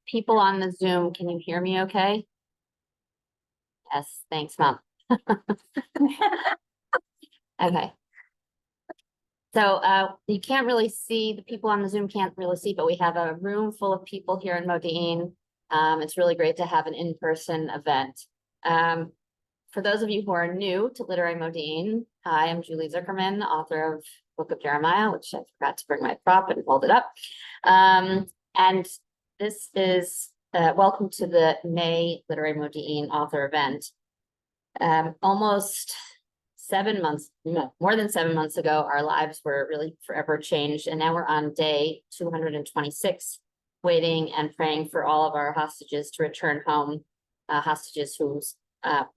People on the Zoom, can you hear me okay? Yes, thanks, Mom. Okay. So you can't really see, the people on the Zoom can't really see, but we have a room full of people here in Modiin. It's really great to have an in-person event. For those of you who are new to Literary Modiin, I am Julie Zuckerman, author of Book of Jeremiah, which I forgot to bring my prop and hold it up. And this is welcome to the May Literary Modiin author event. Almost 7 months, no, more than 7 months ago, our lives were really forever changed. And now we're on day 226, waiting and praying for all of our hostages to return home, hostages who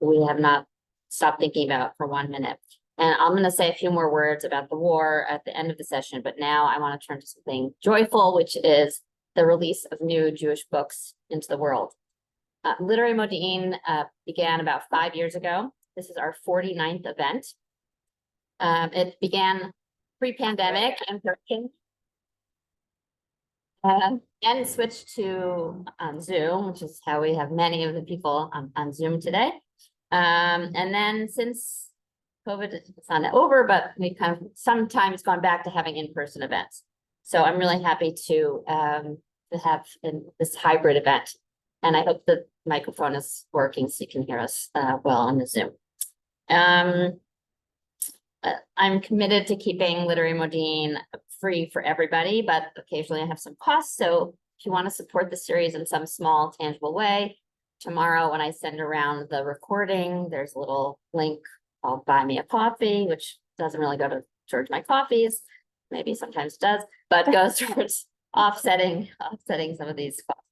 we have not stopped thinking about for 1 minute. And I'm going to say a few more words about the war at the end of the session, but now I want to turn to something joyful, which is the release of new Jewish books into the world. Literary Modiin began about 5 years ago. This is our 49th event. It began pre-pandemic and then switched to Zoom, which is how we have many of the people on Zoom today. And then since COVID, it's not over, but we kind of sometimes gone back to having in-person events. So I'm really happy to have this hybrid event. And I hope the microphone is working so you can hear us well on the Zoom. I'm committed to keeping Literary Modiin free for everybody, but occasionally I have some costs. So if you want to support the series in some small, tangible way, tomorrow when I send around the recording, there's a little link called Buy Me a Coffee, which doesn't really go towards my coffees. Maybe sometimes does, but goes towards offsetting some of these costs.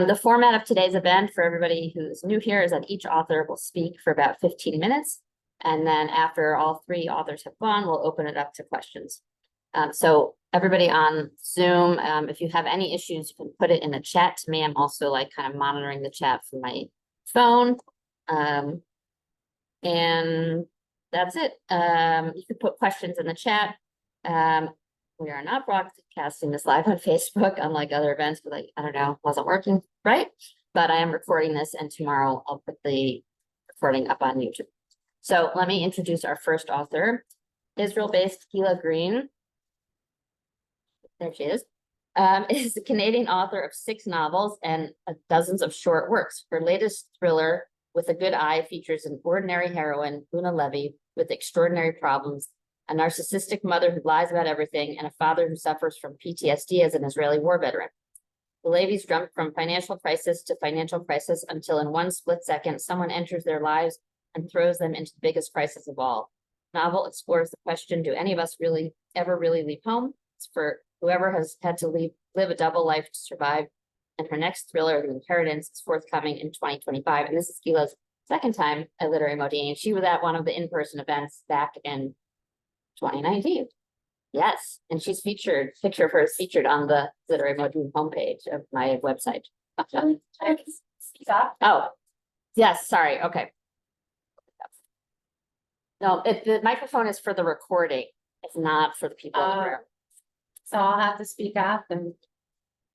The format of today's event for everybody who's new here is that each author will speak for about 15 minutes. And then after all three authors have gone, we'll open it up to questions. So everybody on Zoom, if you have any issues, you can put it in the chat to me. I'm also like kind of monitoring the chat from my phone. And that's it. You can put questions in the chat. We are not broadcasting this live on Facebook, unlike other events, but I don't know, wasn't working right. But I am recording this, and tomorrow I'll put the recording up on YouTube. So let me introduce our first author, Israel-based Gila Green. There she is a Canadian author of 6 novels and dozens of short works. Her latest thriller, With a Good Eye, features an ordinary heroine, Una Levy, with extraordinary problems, a narcissistic mother who lies about everything, and a father who suffers from PTSD as an Israeli war veteran. The Levys jump from financial crisis to financial crisis until in one split second, someone enters their lives and throws them into the biggest crisis of all. The novel explores the question, do any of us ever really leave home? It's for whoever has had to live a double life to survive. And her next thriller, The Inheritance, is forthcoming in 2025. And this is Gila's second time at Literary Modiin. She was at one of the in-person events back in 2019. Yes, and she's featured, picture of her is featured on the Literary Modiin homepage of my website. Oh, yes, sorry, okay. No, the microphone is for the recording. It's not for the people in the room. So I'll have to speak up and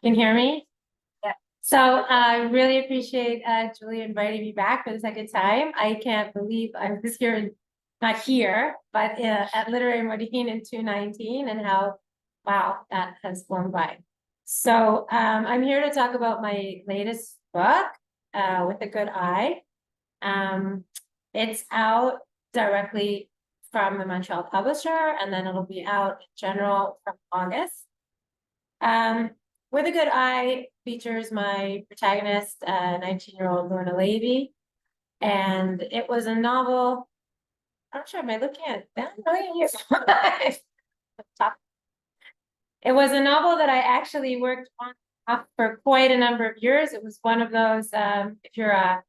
can you hear me? Yeah. So I really appreciate Julie inviting me back for the second time. I can't believe I was here, not here, but at Literary Modiin in 2019 and how, wow, that has flown by. So I'm here to talk about my latest book, With a Good Eye. It's out directly from the Montreal publisher, and then it'll be out in general from August. With a Good Eye features my protagonist, 19-year-old Lorna Levy, and it was a novel. I'm sure, am I looking at that? It was a novel that I actually worked on for quite a number of years. It was one of those, if you're a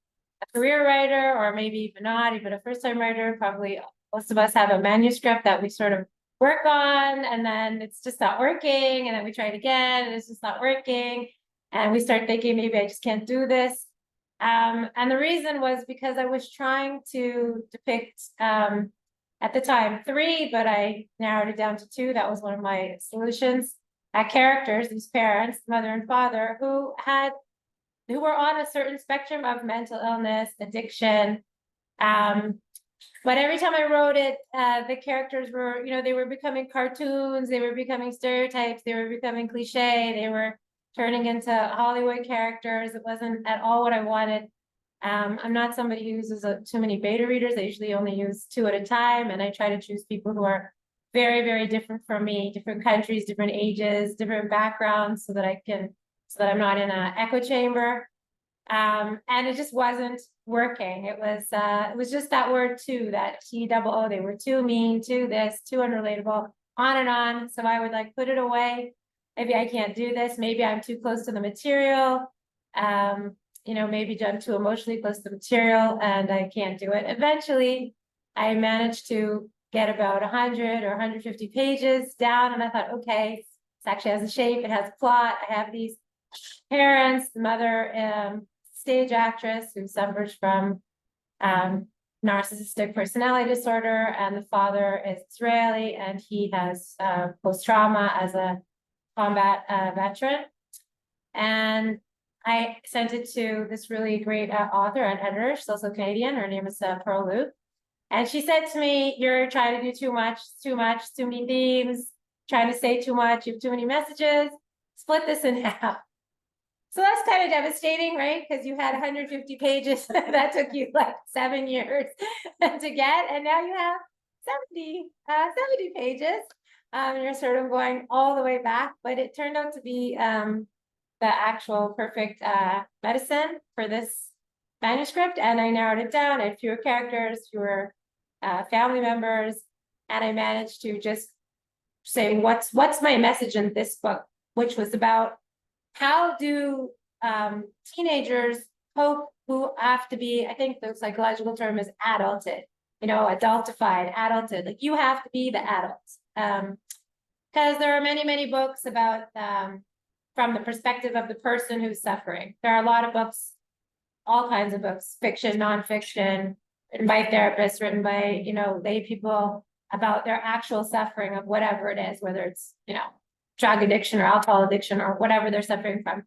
career writer, or maybe even not, even a first-time writer, probably most of us have a manuscript that we sort of work on, and then it's just not working, and then we try it again, and it's just not working, and we start thinking, maybe I just can't do this. And the reason was because I was trying to depict, at the time, 3, but I narrowed it down to 2. That was one of my solutions. characters, these parents, mother and father, who were on a certain spectrum of mental illness, addiction. But every time I wrote it, the characters were, they were becoming cartoons, they were becoming stereotypes, they were becoming cliche, they were turning into Hollywood characters. It wasn't at all what I wanted. I'm not somebody who uses too many beta readers. I usually only use 2 at a time, and I try to choose people who are very, very different from me, different countries, different ages, different backgrounds, so that I'm not in an echo chamber. And it just wasn't working. It was just that word too, that TOO. They were too mean, too this, too unrelatable, on and on. So I would like put it away. Maybe I can't do this. Maybe I'm too close to the material. Maybe I'm too emotionally close to the material and I can't do it. Eventually, I managed to get about 100 or 150 pages down, and I thought, okay, this actually has a shape, it has a plot. I have these parents, the mother, stage actress who suffers from narcissistic personality disorder, and the father is Israeli, and he has post-trauma as a combat veteran. And I sent it to this really great author and editor. She's also Canadian. Her name is Pearl Luke. And she said to me, "You're trying to do too much, too many themes, trying to say too much, you have too many messages, split this in half." So that's kind of devastating, right? Because you had 150 pages that took you like 7 years to get, and now you have 70 pages. You're sort of going all the way back, but it turned out to be the actual perfect medicine for this manuscript. And I narrowed it down. I had fewer characters, fewer family members, and I managed to just say, what's my message in this book, which was about how do teenagers cope who have to be, I think the psychological term is adulted, adultified, adulted, like you have to be the adult. Because there are many, many books about from the perspective of the person who's suffering. There are a lot of books, all kinds of books, fiction, nonfiction, written by therapists, written by, lay people about their actual suffering of whatever it is, whether it's, drug addiction or alcohol addiction or whatever they're suffering from.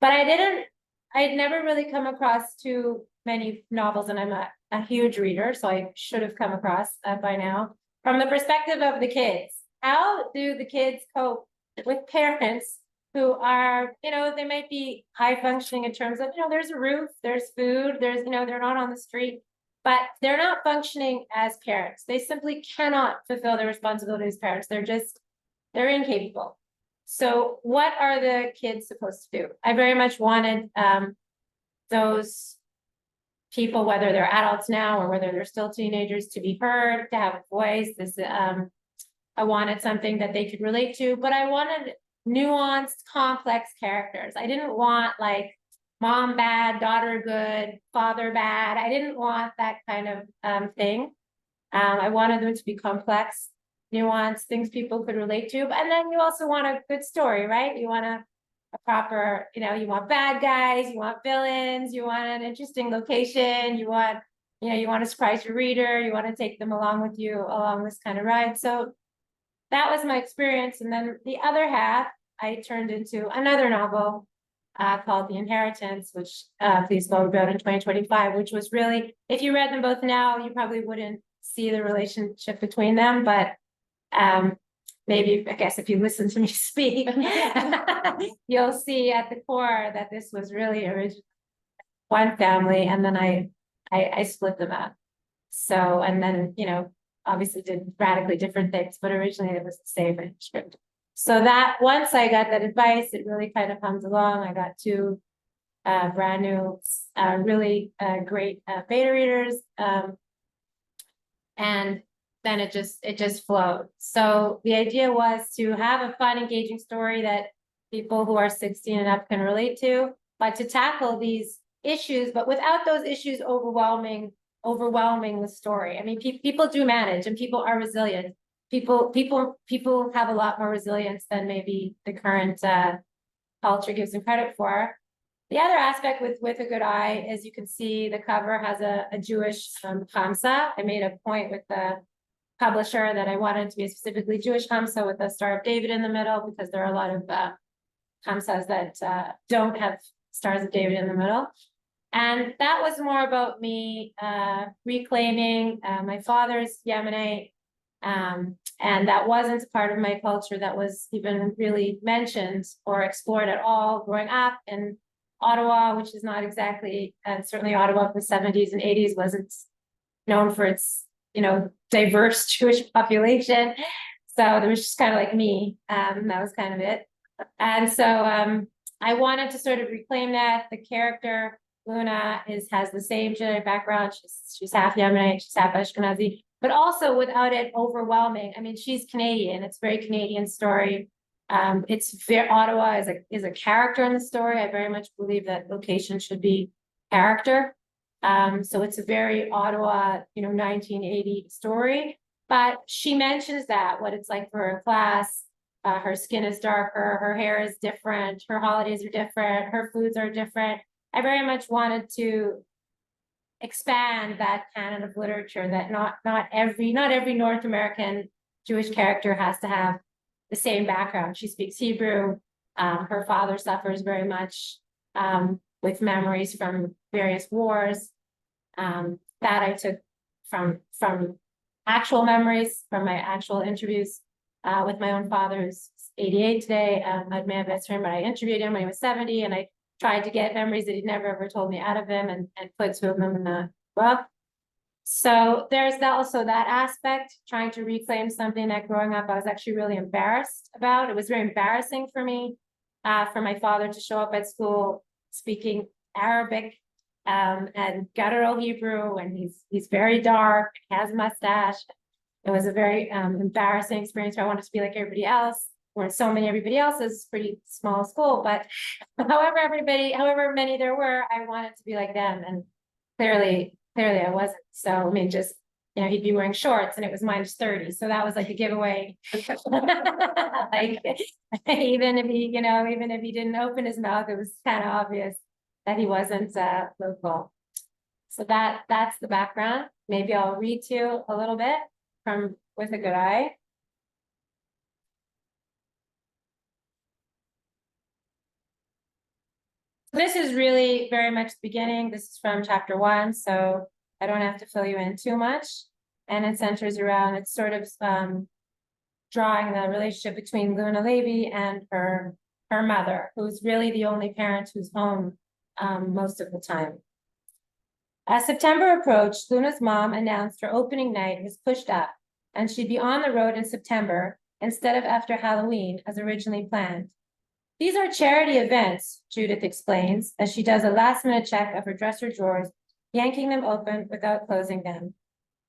But I'd never really come across too many novels, and I'm a huge reader, so I should have come across by now. From the perspective of the kids, how do the kids cope with parents who are, they might be high functioning in terms of, there's a roof, there's food, there's, they're not on the street, but they're not functioning as parents. They simply cannot fulfill their responsibilities as parents. They're incapable. So what are the kids supposed to do? I very much wanted those people, whether they're adults now or whether they're still teenagers, to be heard, to have a voice. I wanted something that they could relate to, but I wanted nuanced, complex characters. I didn't want like mom bad, daughter good, father bad. I didn't want that kind of thing. I wanted them to be complex, nuanced, things people could relate to. And then you also want a good story, right? You want a proper, you want bad guys, you want villains, you want an interesting location, you want to surprise your reader, you want to take them along with you along this kind of ride. So that was my experience. And then the other half, I turned into another novel called The Inheritance, which Please Go about in 2025, which was really, if you read them both now, you probably wouldn't see the relationship between them, but maybe, I guess, if you listen to me speak, you'll see at the core that this was really originally one family, and then I split them up. So, and then, obviously did radically different things, but originally it was the same manuscript. So that once I got that advice, it really kind of comes along. I got 2 brand new, really great beta readers. And then it just flowed. So the idea was to have a fun, engaging story that people who are 16 and up can relate to, but to tackle these issues, but without those issues overwhelming the story. I mean, people do manage, and people are resilient. People have a lot more resilience than maybe the current culture gives them credit for. The other aspect with A Good Eye, as you can see, the cover has a Jewish Hamsa. I made a point with the publisher that I wanted to be a specifically Jewish Hamsa with a Star of David in the middle, because there are a lot of Hamsas that don't have Stars of David in the middle. And that was more about me reclaiming my father's Yemenite, and that wasn't part of my culture that was even really mentioned or explored at all growing up in Ottawa, which is not exactly, and certainly Ottawa of the 70s and 80s wasn't known for its, diverse Jewish population. So there was just kind of like me, that was kind of it. And so I wanted to sort of reclaim that. The character Luna has the same genetic background. She's half Yemenite, she's half Ashkenazi, but also without it overwhelming. I mean, she's Canadian. It's a very Canadian story. It's very Ottawa is a character in the story. I very much believe that location should be character. So it's a very Ottawa, 1980 story. But she mentions that what it's like for her class. Her skin is darker, her hair is different, her holidays are different, her foods are different. I very much wanted to expand that canon of literature, that not every North American Jewish character has to have the same background. She speaks Hebrew. Her father suffers very much with memories from various wars. That I took from actual memories from my actual interviews with my own father, who's 88 today. I'd my best friend, but I interviewed him when he was 70, and I tried to get memories that he'd never ever told me out of him and put two of them in the book. So there's also that aspect, trying to reclaim something that growing up I was actually really embarrassed about. It was very embarrassing for me, for my father to show up at school speaking Arabic and guttural Hebrew, and he's very dark, has a mustache. It was a very embarrassing experience. I wanted to be like everybody else. Weren't so many everybody else's, pretty small school, but however many there were, I wanted to be like them, and clearly I wasn't. So I mean, just he'd be wearing shorts and it was -30, so that was like a giveaway. Like even if he didn't open his mouth, it was kind of obvious that he wasn't local. So that's the background. Maybe I'll read to you a little bit from With a Good Eye. This is really very much the beginning. This is from chapter 1, so I don't have to fill you in too much. And it centers around, it's sort of drawing the relationship between Luna Levy and her mother, who's really the only parent who's home most of the time. As September approached, Luna's mom announced her opening night was pushed up, and she'd be on the road in September instead of after Halloween as originally planned. These are charity events, Judith explains, as she does a last-minute check of her dresser drawers, yanking them open without closing them.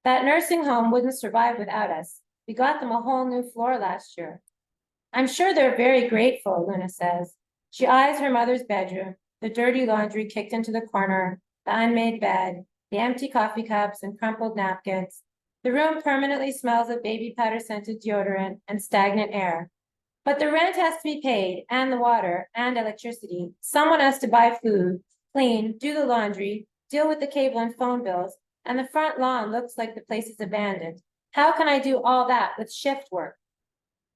That nursing home wouldn't survive without us. We got them a whole new floor last year. I'm sure they're very grateful, Luna says. She eyes her mother's bedroom, the dirty laundry kicked into the corner, the unmade bed, the empty coffee cups and crumpled napkins. The room permanently smells of baby powder-scented deodorant and stagnant air. But the rent has to be paid, and the water, and electricity. Someone has to buy food, clean, do the laundry, deal with the cable and phone bills, and the front lawn looks like the place is abandoned. How can I do all that with shift work?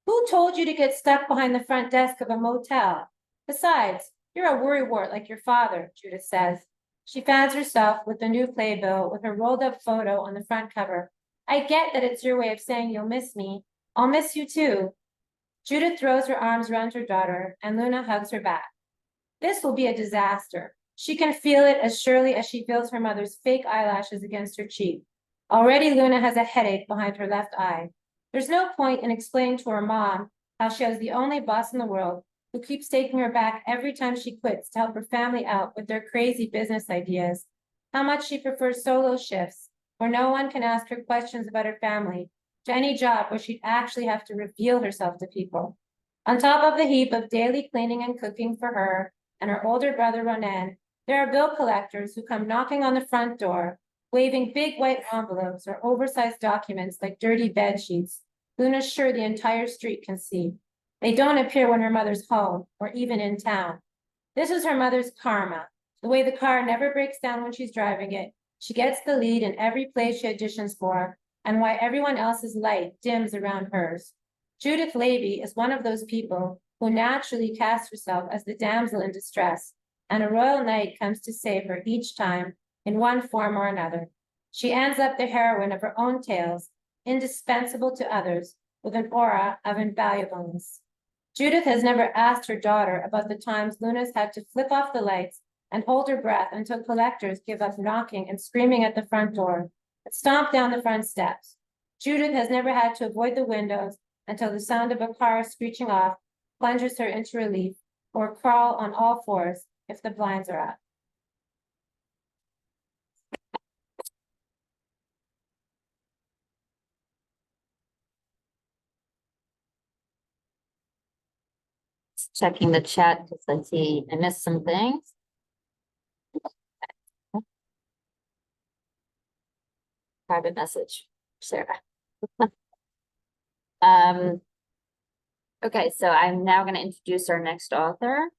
Who told you to get stuck behind the front desk of a motel? Besides, you're a worrywart like your father, Judith says. She fans herself with the new playbill with her rolled up photo on the front cover. I get that it's your way of saying you'll miss me. I'll miss you too. Judith throws her arms around her daughter, and Luna hugs her back. This will be a disaster. She can feel it as surely as she feels her mother's fake eyelashes against her cheek. Already Luna has a headache behind her left eye. There's no point in explaining to her mom how she has the only boss in the world who keeps taking her back every time she quits to help her family out with their crazy business ideas, how much she prefers solo shifts, where no one can ask her questions about her family, to any job where she'd actually have to reveal herself to people. On top of the heap of daily cleaning and cooking for her and her older brother Ronan, there are bill collectors who come knocking on the front door, waving big white envelopes or oversized documents like dirty bed sheets. Luna's sure the entire street can see. They don't appear when her mother's home or even in town. This is her mother's karma, the way the car never breaks down when she's driving it. She gets the lead in every play she auditions for, and why everyone else's light dims around hers. Judith Levy is one of those people who naturally casts herself as the damsel in distress, and a royal knight comes to save her each time in one form or another. She ends up the heroine of her own tales, indispensable to others, with an aura of invaluableness. Judith has never asked her daughter about the times Luna's had to flip off the lights and hold her breath until collectors give up knocking and screaming at the front door, and stomp down the front steps. Judith has never had to avoid the windows until the sound of a car screeching off plunges her into relief, or crawl on all fours if the blinds are up. Checking the chat because I see I missed some things. Private message, Sarah. Okay, so I'm now going to introduce our next author.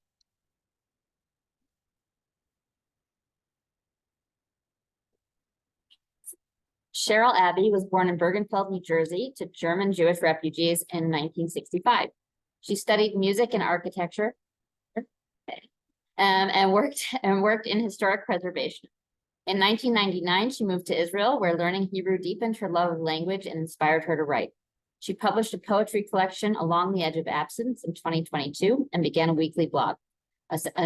Sheryl Abbey was born in Bergenfeld, New Jersey, to German Jewish refugees in 1965. She studied music and architecture and worked in historic preservation. In 1999, she moved to Israel, where learning Hebrew deepened her love of language and inspired her to write. She published a poetry collection, Along the Edge of Absence, in 2022, and began a weekly blog. A Sense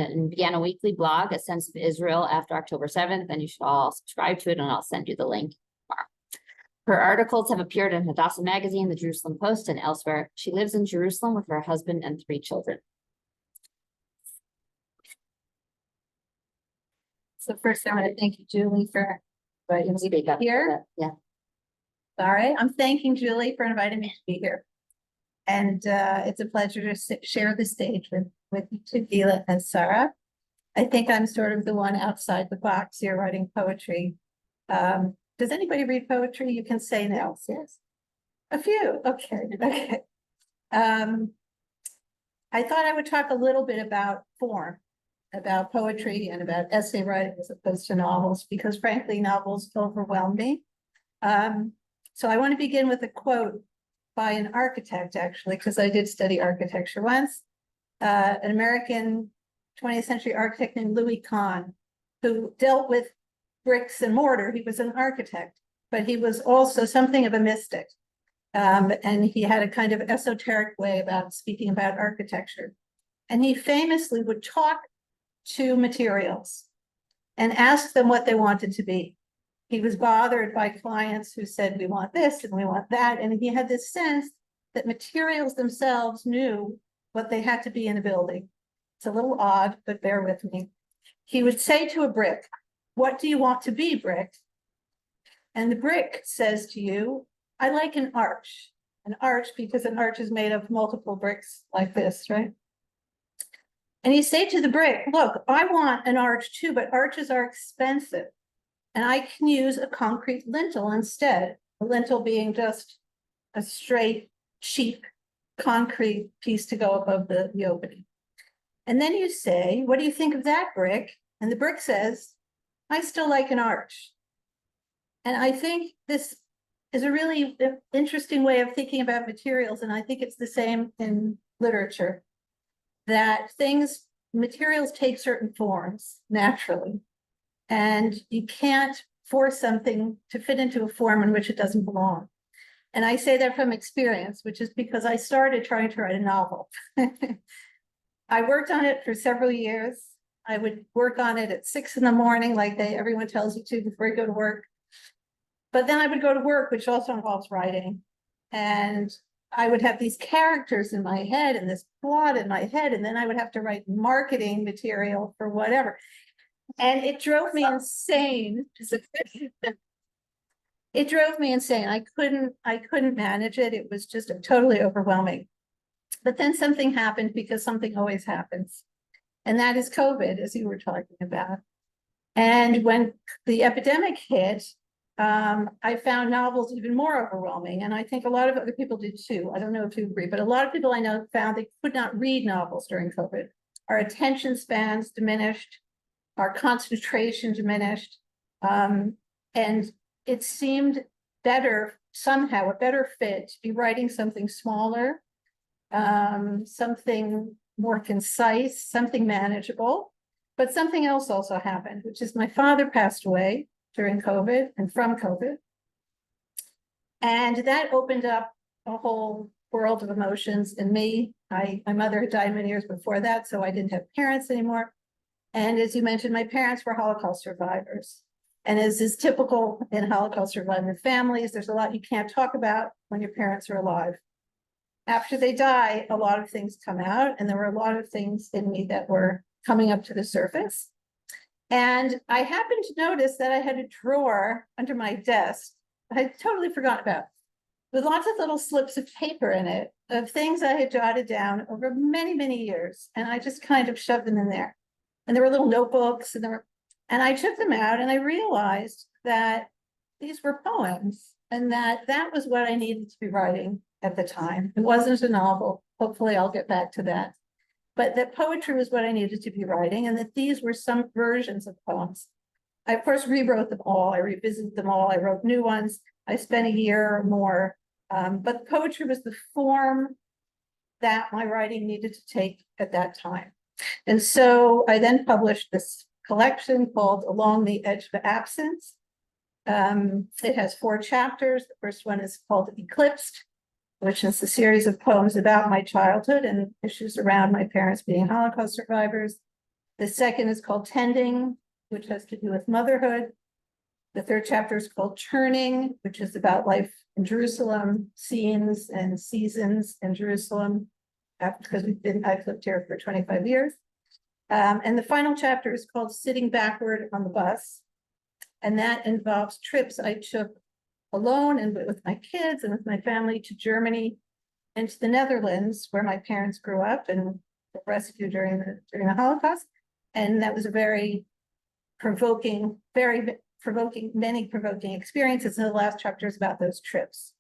of Israel, after October 7th, and you should all subscribe to it, and I'll send you the link tomorrow. Her articles have appeared in Hadassah Magazine, the Jerusalem Post, and elsewhere. She lives in Jerusalem with her husband and 3 children. So first, I want to thank you, Julie, for inviting me to be here. Yeah. Sorry, I'm thanking Julie for inviting me to be here. And it's a pleasure to share the stage with you two, Gila and Sarah. I think I'm sort of the one outside the box here writing poetry. Does anybody read poetry? You can say no. Yes. A few. Okay. Okay. I thought I would talk a little bit about form, about poetry and about essay writing as opposed to novels, because frankly, novels overwhelm me. So I want to begin with a quote by an architect, actually, because I did study architecture once. An American 20th century architect named Louis Kahn, who dealt with bricks and mortar. He was an architect, but he was also something of a mystic. And he had a kind of esoteric way about speaking about architecture. And he famously would talk to materials and ask them what they wanted to be. He was bothered by clients who said, we want this and we want that. And he had this sense that materials themselves knew what they had to be in a building. It's a little odd, but bear with me. He would say to a brick, what do you want to be, brick? And the brick says to you, I like an arch because an arch is made of multiple bricks like this, right? And you say to the brick, look, I want an arch too, but arches are expensive. And I can use a concrete lintel instead, a lintel being just a straight, cheap concrete piece to go above the opening. And then you say, what do you think of that, brick? And the brick says, I still like an arch. And I think this is a really interesting way of thinking about materials. And I think it's the same in literature, that materials take certain forms naturally. And you can't force something to fit into a form in which it doesn't belong. And I say that from experience, which is because I started trying to write a novel. I worked on it for several years. I would work on it at 6 a.m, like everyone tells you to before you go to work. But then I would go to work, which also involves writing. And I would have these characters in my head and this plot in my head. And then I would have to write marketing material for whatever. And it drove me insane. It drove me insane. I couldn't manage it. It was just totally overwhelming. But then something happened, because something always happens. And that is COVID, as you were talking about. And when the epidemic hit, I found novels even more overwhelming. And I think a lot of other people did too. I don't know if you agree, but a lot of people I know found they could not read novels during COVID. Our attention spans diminished. Our concentration diminished, and it seemed better somehow a better fit to be writing something smaller, something more concise, something manageable. But something else also happened, which is my father passed away during COVID and from COVID. And that opened up a whole world of emotions in me. My mother had died many years before that, so I didn't have parents anymore. And as you mentioned, my parents were Holocaust survivors. And as is typical in Holocaust surviving families, there's a lot you can't talk about when your parents are alive. After they die, a lot of things come out, and there were a lot of things in me that were coming up to the surface. And I happened to notice that I had a drawer under my desk I had totally forgotten about, with lots of little slips of paper in it of things I had jotted down over many, many years. And I just kind of shoved them in there. And there were little notebooks and I took them out and I realized that these were poems and that was what I needed to be writing at the time. It wasn't a novel. Hopefully I'll get back to that. But that poetry was what I needed to be writing, and that these were some versions of poems. I, of course, rewrote them all. I revisited them all. I wrote new ones. I spent a year or more. But poetry was the form that my writing needed to take at that time. And so I then published this collection called Along the Edge of Absence. It has 4 chapters. The first one is called Eclipsed, which is a series of poems about my childhood and issues around my parents being Holocaust survivors. The second is called Tending, which has to do with motherhood. The third chapter is called Turning, which is about life in Jerusalem, scenes and seasons in Jerusalem, because I've lived here for 25 years. And the final chapter is called Sitting Backward on the Bus. And that involves trips I took alone and with my kids and with my family to Germany and to the Netherlands, where my parents grew up and were rescued during the Holocaust. And that was a very provoking experiences. And the last chapter is about those trips.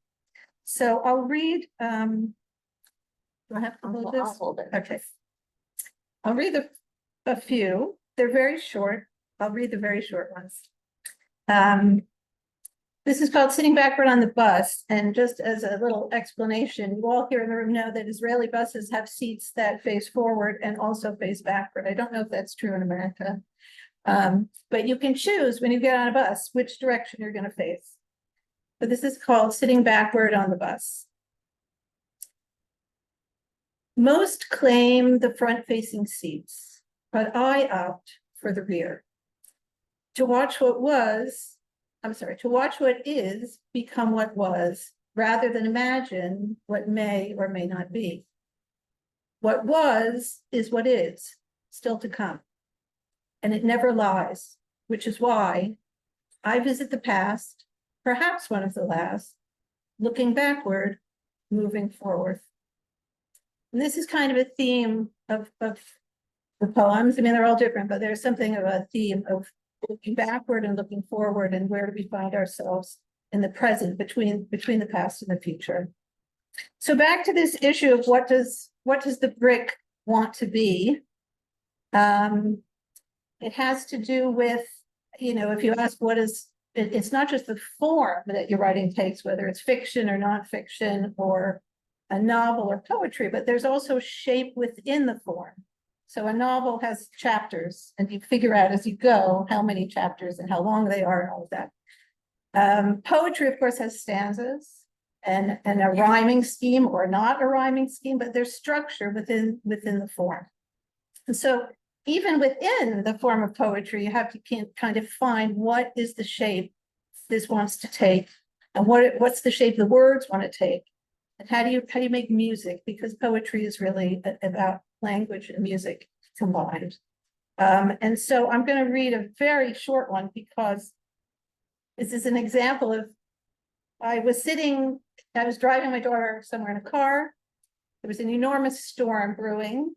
So I'll read, do I have to hold this? I'll hold it. Okay. I'll read a few. They're very short. I'll read the very short ones. This is called Sitting Backward on the Bus. And just as a little explanation, you all here in the room know that Israeli buses have seats that face forward and also face backward. I don't know if that's true in America. But you can choose when you get on a bus which direction you're going to face. But this is called Sitting Backward on the Bus. Most claim the front-facing seats, but I opt for the rear. To watch what is become what was, rather than imagine what may or may not be. What was is what is, still to come. And it never lies, which is why I visit the past, perhaps one of the last, looking backward, moving forward. And this is kind of a theme of the poems. I mean, they're all different, but there's something of a theme of looking backward and looking forward, and where do we find ourselves in the present between the past and the future. So back to this issue of what does the brick want to be? It has to do with, if you ask it's not just the form that your writing takes, whether it's fiction or nonfiction or a novel or poetry, but there's also shape within the form. So a novel has chapters, and you figure out as you go how many chapters and how long they are and all of that. Poetry, of course, has stanzas and a rhyming scheme or not a rhyming scheme, but there's structure within the form. And so even within the form of poetry, you have to kind of find what is the shape this wants to take, and what's the shape the words want to take, and how do you make music, because poetry is really about language and music combined. And so I'm going to read a very short one, because this is an example of, I was driving my daughter somewhere in a car. There was an enormous storm brewing,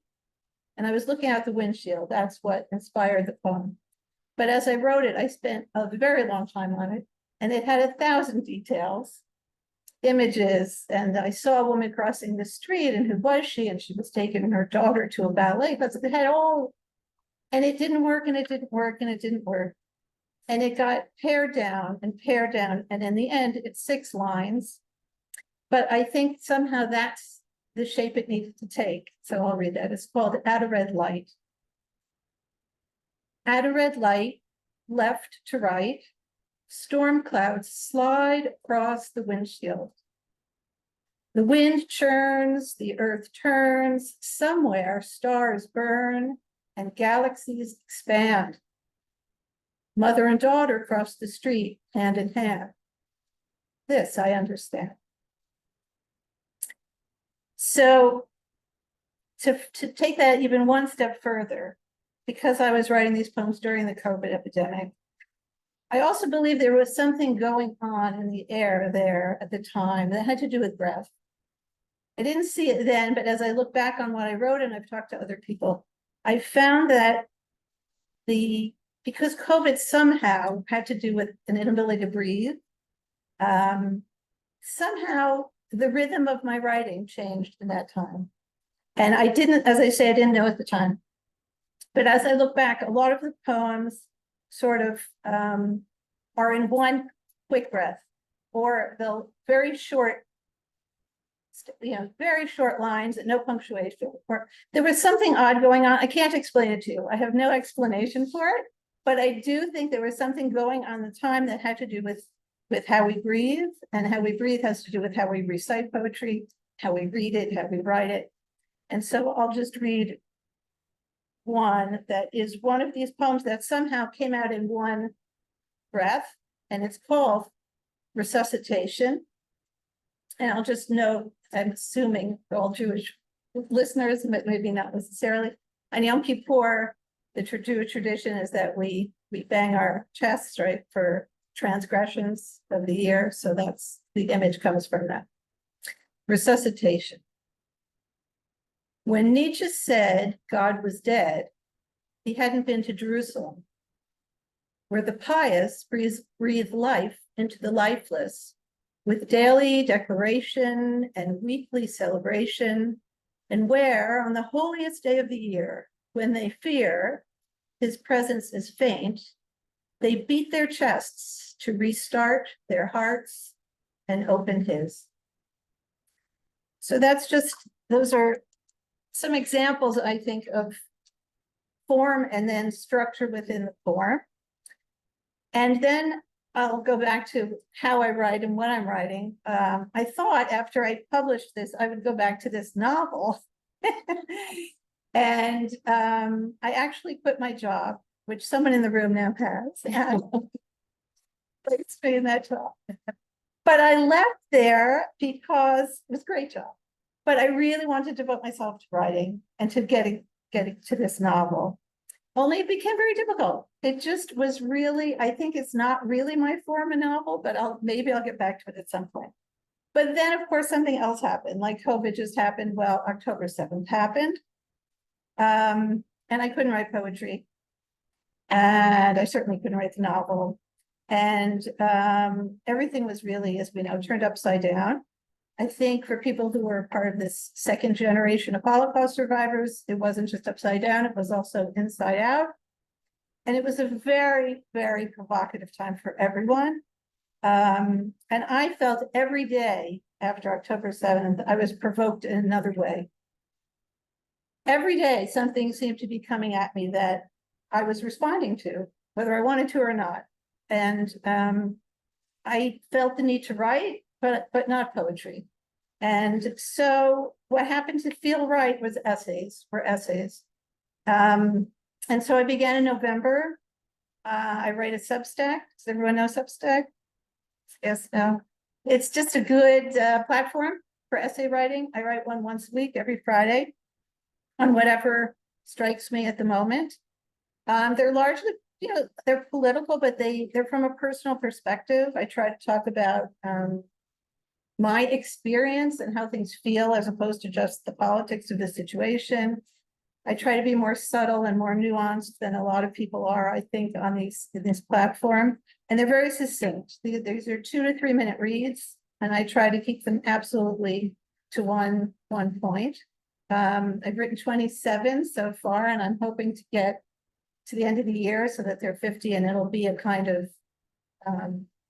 and I was looking out the windshield. That's what inspired the poem. But as I wrote it, I spent a very long time on it, and it had 1,000 details, images, and I saw a woman crossing the street, and who was she? And she was taking her daughter to a ballet. But it had all, and it didn't work, and it didn't work, and it didn't work. And it got pared down, and in the end, it's 6 lines. But I think somehow that's the shape it needed to take. So I'll read that. It's called At a Red Light. At a red light, left to right, storm clouds slide across the windshield. The wind churns, the earth turns, somewhere stars burn and galaxies expand. Mother and daughter cross the street hand in hand. This I understand. So to take that even one step further, because I was writing these poems during the COVID epidemic, I also believe there was something going on in the air there at the time that had to do with breath. I didn't see it then, but as I look back on what I wrote and I've talked to other people, I found that because COVID somehow had to do with an inability to breathe, somehow the rhythm of my writing changed in that time. And I didn't, as I say, I didn't know at the time. But as I look back, a lot of the poems sort of are in one quick breath, or they'll very short, very short lines and no punctuation. Or there was something odd going on. I can't explain it to you. I have no explanation for it, but I do think there was something going on at the time that had to do with how we breathe, and how we breathe has to do with how we recite poetry, how we read it, how we write it. And so I'll just read one that is one of these poems that somehow came out in one breath, and it's called Resuscitation. And I'll just note, I'm assuming for all Jewish listeners, but maybe not necessarily, on Yom Kippur, the Jewish tradition is that we bang our chests, right, for transgressions of the year. So that's the image comes from that. Resuscitation. When Nietzsche said God was dead, he hadn't been to Jerusalem, where the pious breathe life into the lifeless, with daily declaration and weekly celebration, and where, on the holiest day of the year, when they fear his presence is faint, they beat their chests to restart their hearts and open his. So those are some examples, I think, of form and then structure within the form. And then I'll go back to how I write and what I'm writing. I thought after I published this, I would go back to this novel. And I actually quit my job, which someone in the room now has. And it's been that job. But I left there because it was a great job. But I really wanted to devote myself to writing and to getting to this novel. Only it became very difficult. It just was really, I think it's not really my form, a novel, but maybe I'll get back to it at some point. But then, of course, something else happened, like COVID just happened. Well, October 7th happened. And I couldn't write poetry. And I certainly couldn't write the novel. And everything was really, as we know, turned upside down. I think for people who were part of this second generation of Holocaust survivors, it wasn't just upside down, it was also inside out. And it was a very, very provocative time for everyone. And I felt every day after October 7th, I was provoked in another way. Every day, something seemed to be coming at me that I was responding to, whether I wanted to or not. And I felt the need to write, but not poetry. And so what happened to feel right was essays. And so I began in November. I write a Substack. Does everyone know Substack? Yes, no. It's just a good platform for essay writing. I write one once a week, every Friday, on whatever strikes me at the moment. They're largely, they're political, but they're from a personal perspective. I try to talk about my experience and how things feel, as opposed to just the politics of the situation. I try to be more subtle and more nuanced than a lot of people are, I think, on this platform. And they're very succinct. These are 2 to 3 minute reads, and I try to keep them absolutely to one point. I've written 27 so far, and I'm hoping to get to the end of the year so that they're 50, and it'll be a kind of,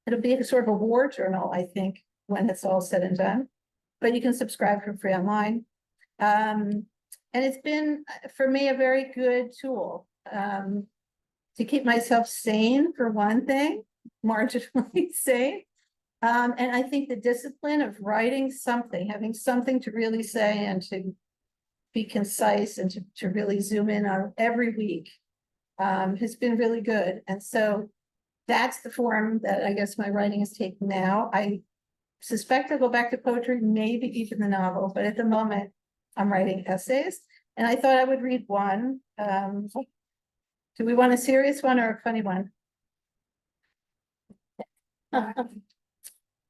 it'll be a sort of a war journal, I think, when it's all said and done. But you can subscribe for free online. And it's been, for me, a very good tool to keep myself sane, for one thing, marginally sane. And I think the discipline of writing something, having something to really say and to be concise and to really zoom in on every week has been really good. And so that's the form that I guess my writing is taking now. I suspect I'll go back to poetry, maybe even the novel, but at the moment I'm writing essays. And I thought I would read one. Do we want a serious one or a funny one?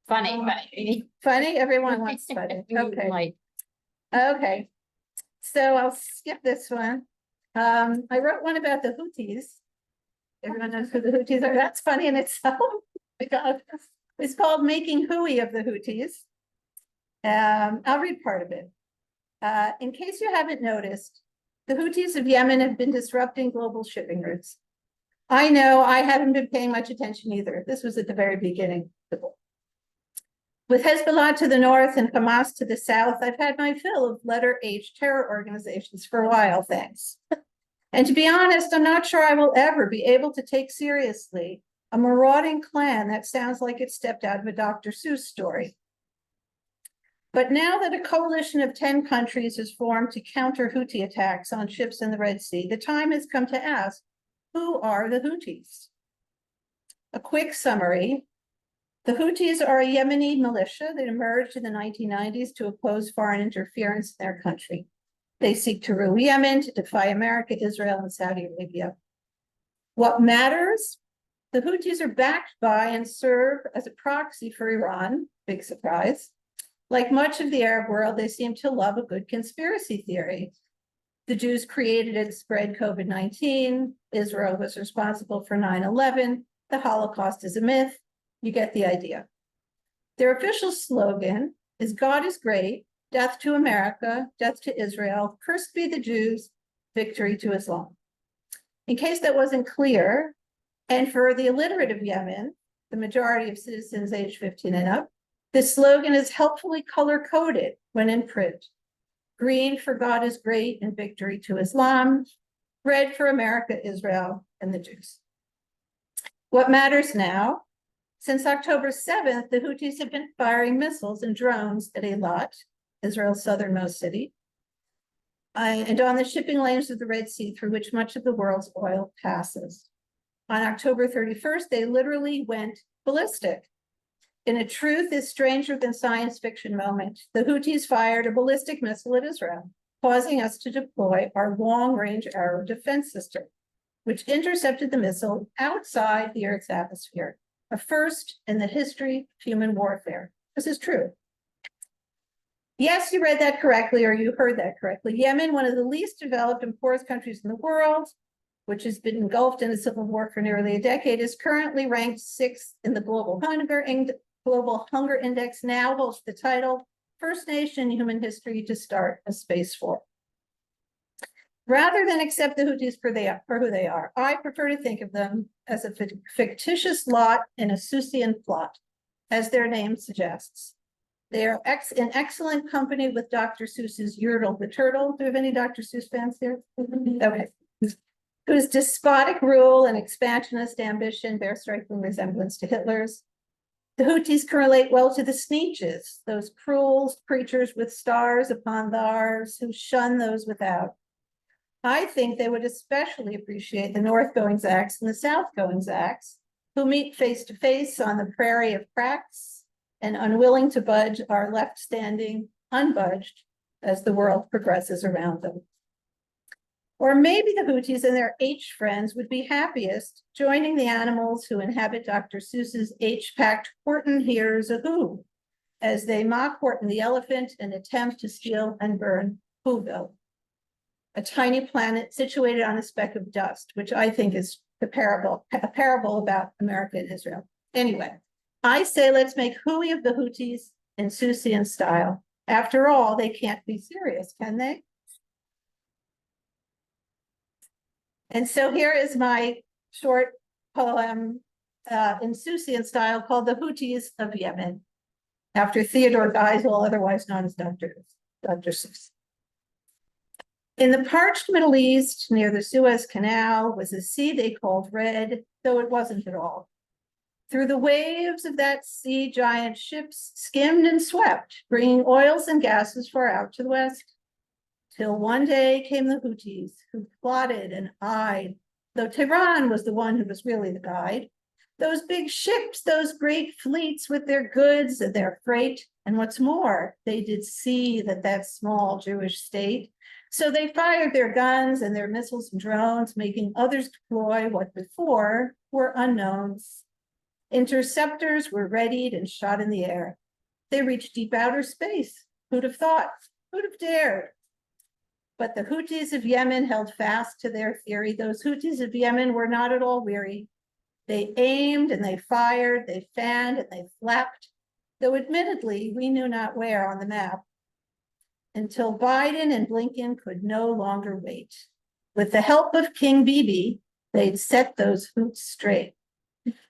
Funny. Funny? Everyone wants funny. Okay. Like, Okay. So I'll skip this one. I wrote one about the Houthis. Everyone knows who the Houthis are. That's funny in itself. Because it's called Making Hooey of the Houthis. I'll read part of it. In case you haven't noticed, the Houthis of Yemen have been disrupting global shipping routes. I know I haven't been paying much attention either. This was at the very beginning. With Hezbollah to the north and Hamas to the south, I've had my fill of letter H terror organizations for a while, thanks. And to be honest, I'm not sure I will ever be able to take seriously a marauding clan that sounds like it stepped out of a Dr. Seuss story. But now that a coalition of 10 countries has formed to counter Houthi attacks on ships in the Red Sea, the time has come to ask, who are the Houthis? A quick summary. The Houthis are a Yemeni militia that emerged in the 1990s to oppose foreign interference in their country. They seek to rule Yemen, to defy America, Israel, and Saudi Arabia. What matters? The Houthis are backed by and serve as a proxy for Iran. Big surprise. Like much of the Arab world, they seem to love a good conspiracy theory. The Jews created and spread COVID-19. Israel was responsible for 9/11. The Holocaust is a myth. You get the idea. Their official slogan is God is great, death to America, death to Israel, cursed be the Jews, victory to Islam. In case that wasn't clear, and for the illiterate of Yemen, the majority of citizens aged 15 and up, this slogan is helpfully color-coded when in print. Green for God is great and victory to Islam, red for America, Israel, and the Jews. What matters now? Since October 7th, the Houthis have been firing missiles and drones at Eilat, Israel's southernmost city, and on the shipping lanes of the Red Sea through which much of the world's oil passes. On October 31st, they literally went ballistic. In a truth is stranger than science fiction moment, the Houthis fired a ballistic missile at Israel, causing us to deploy our long-range arrow defense system, which intercepted the missile outside the Earth's atmosphere, a first in the history of human warfare. This is true. Yes, you read that correctly, or you heard that correctly. Yemen, one of the least developed and poorest countries in the world, which has been engulfed in a civil war for nearly a decade, is currently ranked 6th in the Global Hunger Index, now holds the title First Nation in Human History to start a space war. Rather than accept the Houthis for who they are, I prefer to think of them as a fictitious lot in a Seussian plot, as their name suggests. They are in excellent company with Dr. Seuss's Yertle the Turtle. Do we have any Dr. Seuss fans here? Okay. Whose despotic rule and expansionist ambition bear striking resemblance to Hitler's. The Houthis correlate well to the Sneetches, those cruel creatures with stars upon theirs who shun those without. I think they would especially appreciate the north-going Zacks and the south-going Zacks, who meet face to face on the prairie of cracks and unwilling to budge are left standing unbudged as the world progresses around them. Or maybe the Houthis and their H friends would be happiest joining the animals who inhabit Dr. Seuss's H-packed Horton Hears a Who, as they mock Horton the elephant and attempt to steal and burn Whoville, a tiny planet situated on a speck of dust, which I think is a parable about America and Israel. Anyway, I say let's make hooey of the Houthis in Seussian style. After all, they can't be serious, can they? And so here is my short poem in Susian style called The Houthis of Yemen, after Theodore Geisel, otherwise known as Dr. Seuss. In the parched Middle East, near the Suez Canal, was a sea they called red, though it wasn't at all. Through the waves of that sea, giant ships skimmed and swept, bringing oils and gases far out to the west. Till one day came the Houthis, who plotted and eyed, though Tehran was the one who was really the guide. Those big ships, those great fleets with their goods and their freight. And what's more, they did see that small Jewish state. So they fired their guns and their missiles and drones, making others deploy what before were unknowns. Interceptors were readied and shot in the air. They reached deep outer space. Who'd have thought? Who'd have dared? But the Houthis of Yemen held fast to their theory. Those Houthis of Yemen were not at all weary. They aimed and they fired, they fanned and they flapped, though admittedly we knew not where on the map, until Biden and Blinken could no longer wait. With the help of King Bibi, they'd set those hoots straight.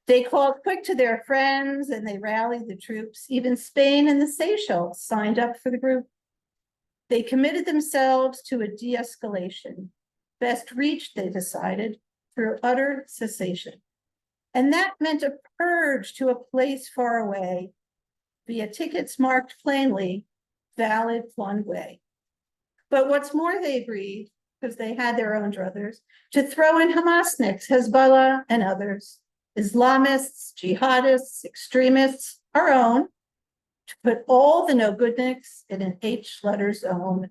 They called quick to their friends and they rallied the troops. Even Spain and the Seychelles signed up for the group. They committed themselves to a de-escalation, best reached, they decided, through utter cessation. And that meant a purge to a place far away, via tickets marked plainly, valid one way. But what's more, they agreed, because they had their own druthers, to throw in Hamasniks, Hezbollah, and others, Islamists, jihadists, extremists, our own, to put all the no-goodniks in an H-letter zone.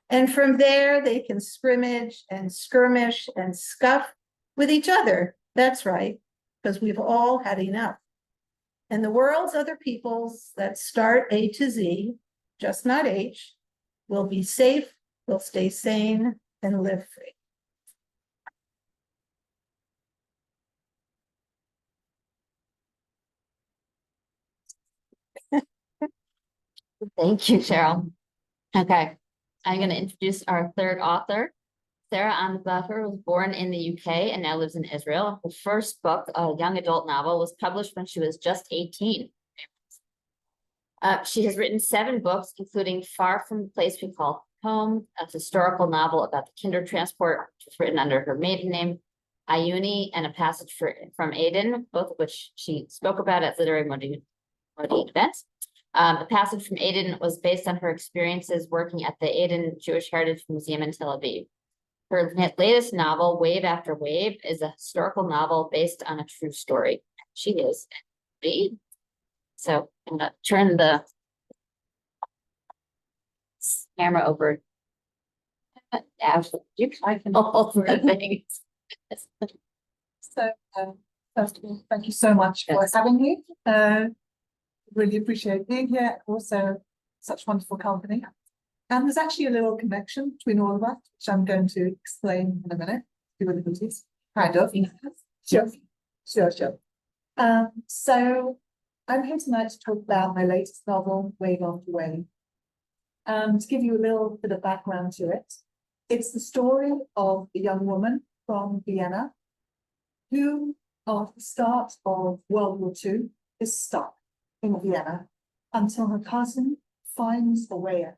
And from there, they can scrimmage and skirmish and scuff with each other. That's right, because we've all had enough. And the world's other peoples that start A to Z, just not H, will be safe, will stay sane, and live free. Thank you, Cheryl. Okay, I'm going to introduce our third author. Sarah Ansbacher was born in the UK and now lives in Israel. Her first book, a young adult novel, was published when she was just 18. She has written 7 books, including Far from the Place We Call Home, a historical novel about the Kinder transport, which was written under her maiden name, Ayuni, and A Passage from Aden, both of which she spoke about at literary Modiin events. The Passage from Aden was based on her experiences working at the Aden Jewish Heritage Museum in Tel Aviv. Her latest novel, Wave After Wave, is a historical novel based on a true story. She is. So I'm going to turn the camera over. I can hold the thing. So, first of all, thank you so much for having me. Really appreciate being here. Also, such wonderful company. And there's actually a little connection between all of us, which I'm going to explain in a minute. Kind of. Sure. So I'm here tonight to talk about my latest novel, Wave After Wave. To give you a little bit of background to it, it's the story of a young woman from Vienna who, at the start of World War II, is stuck in Vienna until her cousin finds a way out.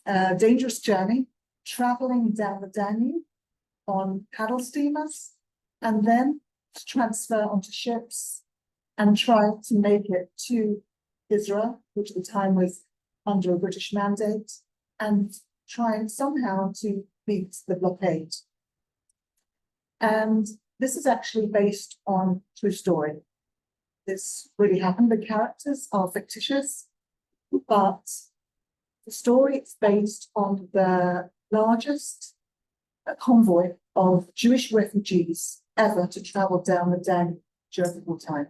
A dangerous journey, traveling down the Danube on paddle steamers, and then to transfer onto ships and try to make it to Israel, which at the time was under a British mandate, and trying somehow to beat the blockade. And this is actually based on true story. This really happened. The characters are fictitious, but the story is based on the largest convoy of Jewish refugees ever to travel down the Danube during wartime.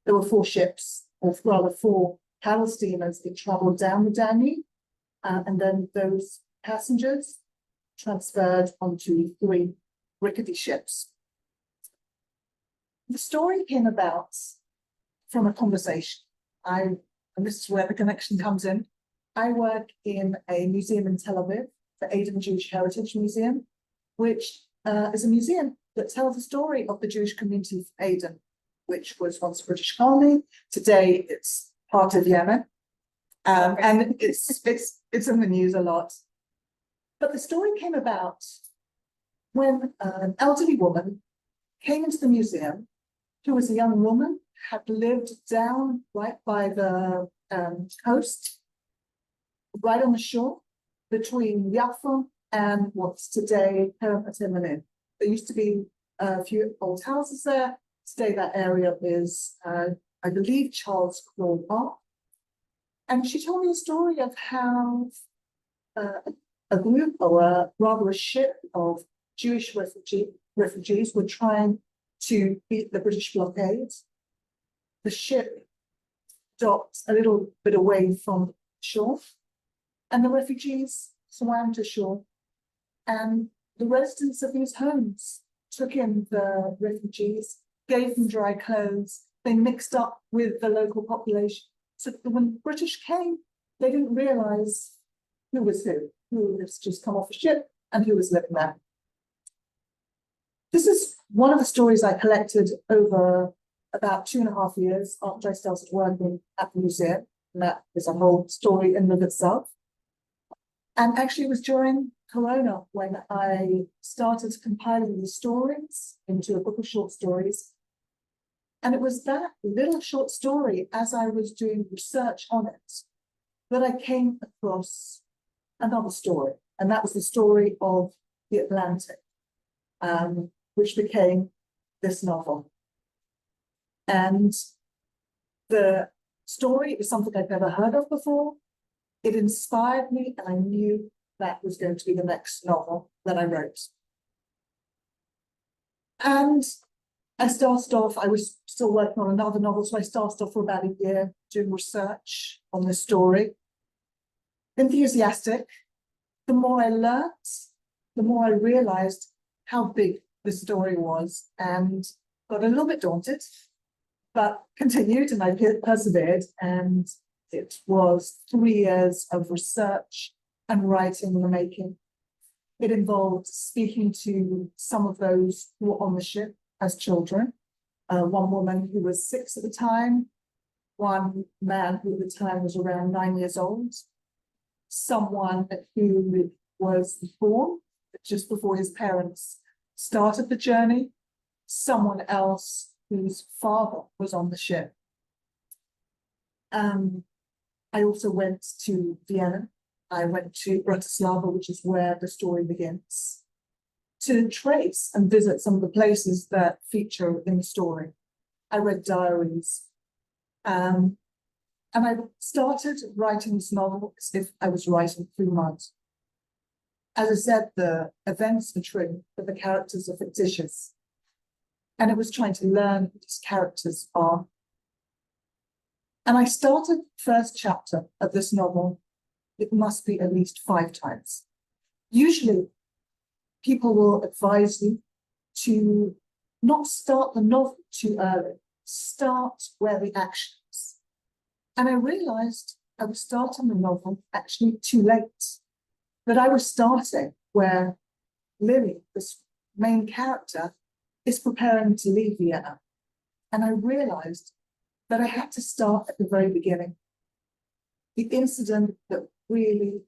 There were 4 ships, or rather 4 paddle steamers that traveled down the Danube, and then those passengers transferred onto 3 rickety ships. The story came about from a conversation. And this is where the connection comes in. I work in a museum in Tel Aviv, the Aden Jewish Heritage Museum, which is a museum that tells the story of the Jewish community of Aden, which was once a British colony. Today it's part of Yemen. And it's in the news a lot. But the story came about when an elderly woman came into the museum, who was a young woman, had lived down right by the coast, right on the shore, between Yafa and what's today Modiin. There used to be a few old houses there. Today that area is, I believe, Charles Claw Park. And she told me a story of how a group, or rather a ship of Jewish refugees were trying to beat the British blockade. The ship docked a little bit away from shore, and the refugees swam to shore, and the residents of these homes took in the refugees, gave them dry clothes, they mixed up with the local population. So when the British came, they didn't realise who was who was just come off a ship and who was living there. This is one of the stories I collected over about 2.5 years after I started working at the museum, and that is a whole story in and of itself. And actually it was during Corona when I started compiling these stories into a book of short stories. And it was that little short story, as I was doing research on it, that I came across another story. And that was the story of the Atlantic, which became this novel. And the story was something I'd never heard of before. It inspired me, and I knew that was going to be the next novel that I wrote. And I started off, I was still working on another novel, so I started off for about a year doing research on this story. Enthusiastic. The more I learnt, the more I realised how big the story was, and got a little bit daunted, but continued, and I persevered, and it was 3 years of research and writing in the making. It involved speaking to some of those who were on the ship as children. One woman who was 6 at the time, one man who at the time was around 9 years old, someone who was born just before his parents started the journey, someone else whose father was on the ship. I also went to Vienna. I went to Bratislava, which is where the story begins, to trace and visit some of the places that feature in the story. I read diaries. And I started writing this novel as if I was writing through mud. As I said, the events are true, but the characters are fictitious. And it was trying to learn who these characters are. And I started the first chapter of this novel, it must be at least 5 times. Usually, people will advise you to not start the novel too early, start where the action is. And I realized I was starting the novel actually too late, that I was starting where Lily, this main character, is preparing to leave Vienna. And I realized that I had to start at the very beginning. The incident that really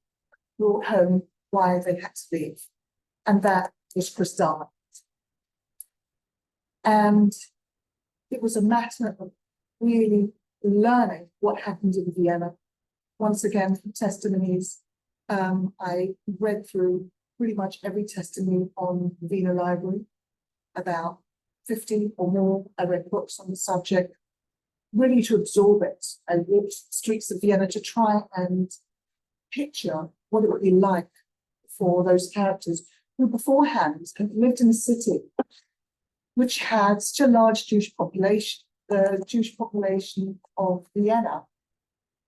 brought home why they had to leave. And that was Kristalla. And it was a matter of really learning what happened in Vienna. Once again, from testimonies, I read through pretty much every testimony on the Wiener Library, about 50 or more. I read books on the subject, really to absorb it. I walked the streets of Vienna to try and picture what it would be like for those characters who beforehand had lived in a city which had such a large Jewish population. The Jewish population of Vienna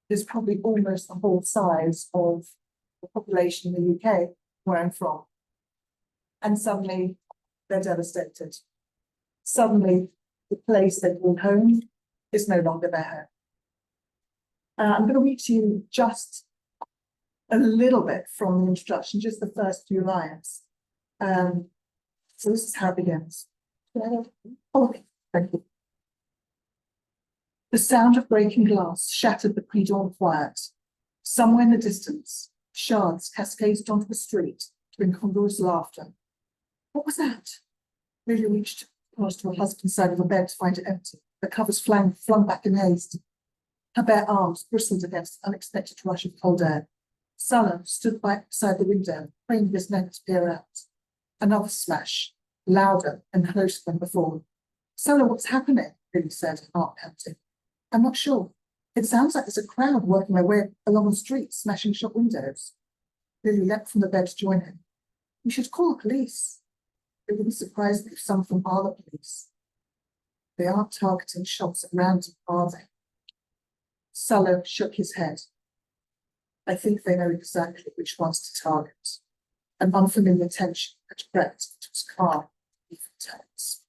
is probably almost the whole size of the population in the UK, where I'm from. And suddenly they're devastated. Suddenly the place they call home is no longer their home. I'm going to read to you just a little bit from the introduction, just the first few lines. So this is how it begins. Okay, thank you. The sound of breaking glass shattered the pre-dawn quiet. Somewhere in the distance, shards cascaded onto the street to incongruous laughter. What was that? Lily reached past her husband's side of the bed to find it empty, the covers flung back in haste. Her bare arms bristled against the unexpected rush of cold air. Sulla stood beside the window, craning his neck to peer out. Another smash, louder and closer than before. Sulla, what's happening? Lily said, heart panting. I'm not sure. It sounds like there's a crowd working their way along the street, smashing shop windows. Lily leapt from the bed to join him. We should call the police. It wouldn't surprise me if some of them are the police. They aren't targeting shops at random, are they? Sulla shook his head. I think they know exactly which ones to target. An unfamiliar tension had crept into his calm, even tones.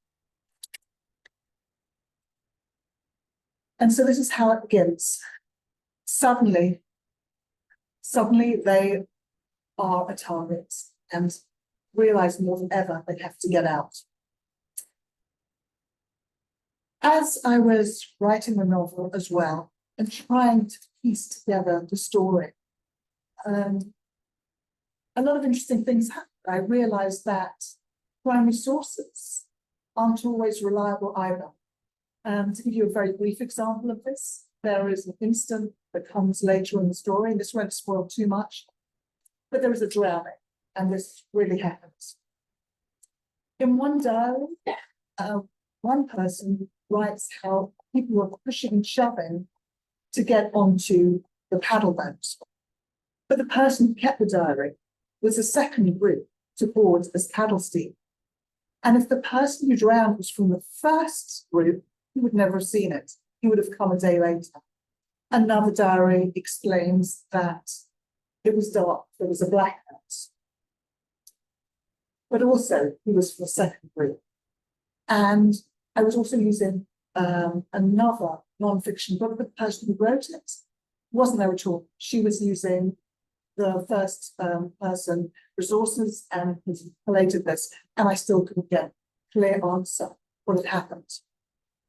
And so this is how it begins. Suddenly they are a target and realize more than ever they have to get out. As I was writing the novel as well and trying to piece together the story, a lot of interesting things happened. I realized that primary sources aren't always reliable either. To give you a very brief example of this, there is an incident that comes later in the story, and this won't spoil too much, but there is a drowning, and this really happens. In one diary, one person writes how people were pushing and shoving to get onto the paddle boat. But the person who kept the diary was a second group to board as paddle steam. And if the person who drowned was from the first group, he would never have seen it. He would have come a day later. Another diary explains that it was dark, there was a blackout. But also, he was from the second group. And I was also using another non-fiction book, but the person who wrote it wasn't there at all. She was using the first person resources and has collated this, and I still couldn't get a clear answer what had happened.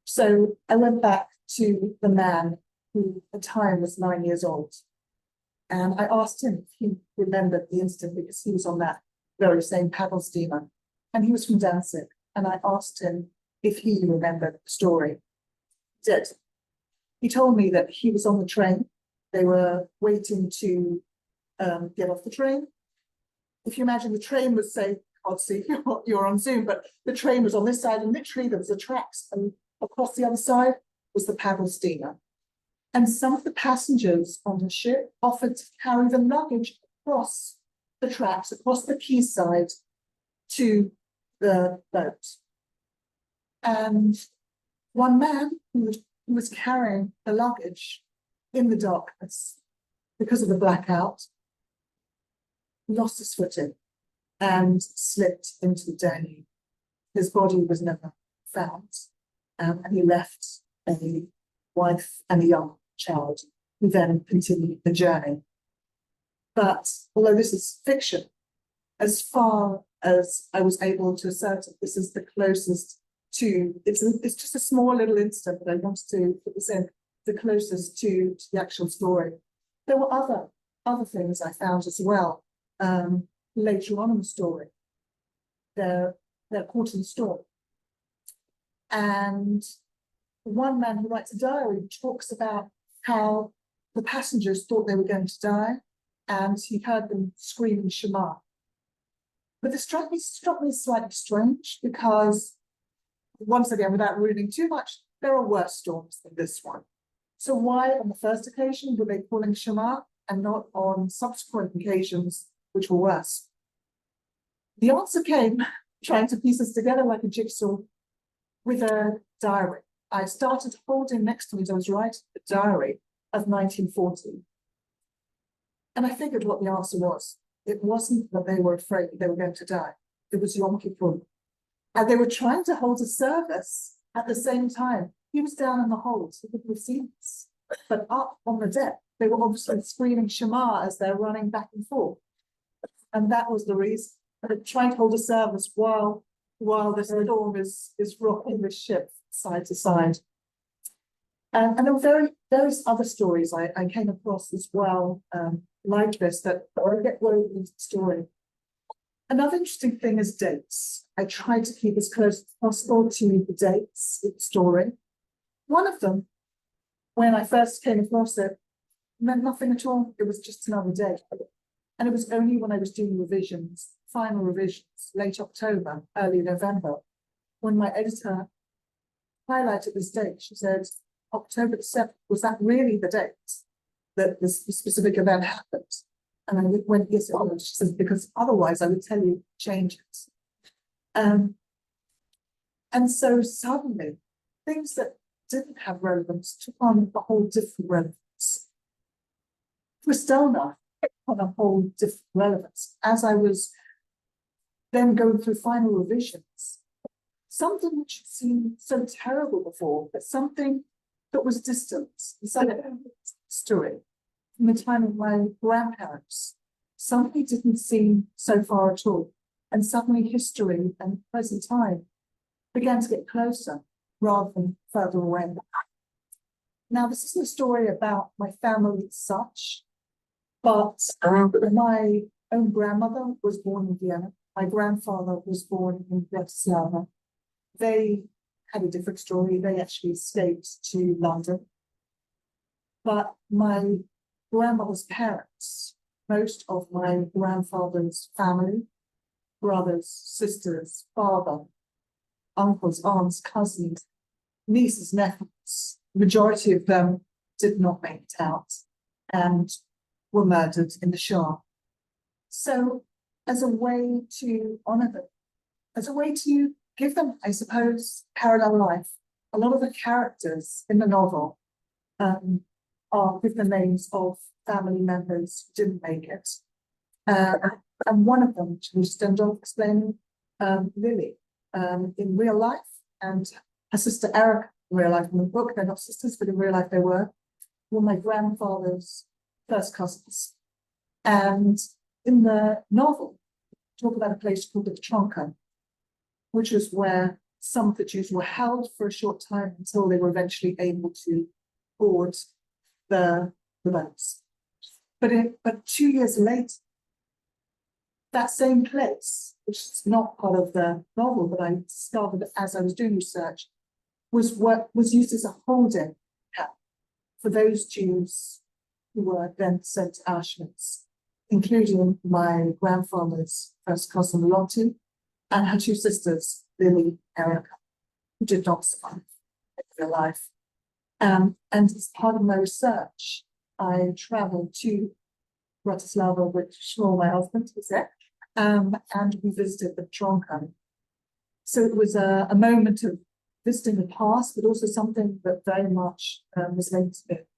So I went back to the man who at the time was 9 years old, and I asked him if he remembered the incident because he was on that very same paddle steamer, and he was from Danzig, and I asked him if he remembered the story. He did. He told me that he was on the train. They were waiting to get off the train. If you imagine the train was, say, I'll see you're on Zoom, but the train was on this side and literally there was the tracks, and across the other side was the paddle steamer. And some of the passengers on the ship offered to carry the luggage across the tracks, across the quayside to the boat. And one man who was carrying the luggage in the darkness because of the blackout lost his footing and slipped into the Danube. His body was never found, and he left a wife and a young child who then continued the journey. But although this is fiction, as far as I was able to ascertain, this is the closest to, it's just a small little incident that I wanted to put this in, the closest to the actual story. There were other things I found as well. Later on in the story, they're caught in the storm. And one man who writes a diary talks about how the passengers thought they were going to die, and he heard them screaming Shema. But this struck me slightly strange because, once again, without ruining too much, there are worse storms than this one. So why on the first occasion were they calling Shema and not on subsequent occasions which were worse? The answer came trying to piece this together like a jigsaw with a diary. I started holding next to me as I was writing the diary of 1940. And I figured what the answer was. It wasn't that they were afraid they were going to die. It was Yom Kippur. And they were trying to hold a service at the same time. He was down in the hold, he couldn't have seen this. But up on the deck, they were obviously screaming Shema as they're running back and forth. And that was the reason. They were trying to hold a service while while the storm is rocking the ship side to side. And there were various other stories I came across as well, like this, that I get woven into the story. Another interesting thing is dates. I try to keep as close as possible to the dates in the story. One of them, when I first came across it, meant nothing at all. It was just another day. And it was only when I was doing revisions, final revisions, late October, early November, when my editor highlighted this date. She said, October the 7th, was that really the date that this specific event happened? And I went, yes, it was. She said, because otherwise I would tell you changes. And so suddenly, things that didn't have relevance took on a whole different relevance. Kristallnacht on a whole different relevance. As I was then going through final revisions, something which seemed so terrible before, but something that was distant, some story from the time of my grandparents, something didn't seem so far at all. And suddenly history and present time began to get closer rather than further away. Now, this isn't a story about my family as such, but my own grandmother was born in Vienna. My grandfather was born in Bratislava. They had a different story. They actually escaped to London. But my grandmother's parents, most of my grandfather's family, brothers, sisters, father, uncles, aunts, cousins, nieces, nephews, majority of them did not make it out and were murdered in the Shah. So as a way to honor them, as a way to give them, I suppose, parallel life, a lot of the characters in the novel are with the names of family members who didn't make it. And one of them, which we just ended up explaining, Lily, in real life, and her sister Erica in real life. In the book, they're not sisters, but in real life they were my grandfather's first cousins. And in the novel, talk about a place called the Tronka, which was where some of the Jews were held for a short time until they were eventually able to board the boats. But 2 years later, that same place, which is not part of the novel, but I discovered as I was doing research, was used as a holding camp for those Jews who were then sent to Auschwitz, including my grandfather's first cousin Lottie and her two sisters, Lily and Erica, who did not survive their life. And as part of my research, I traveled to Bratislava with Sheryl, my husband, was there, and we visited the Tronka. So it was a moment of visiting the past, but also something that very much was linked to it.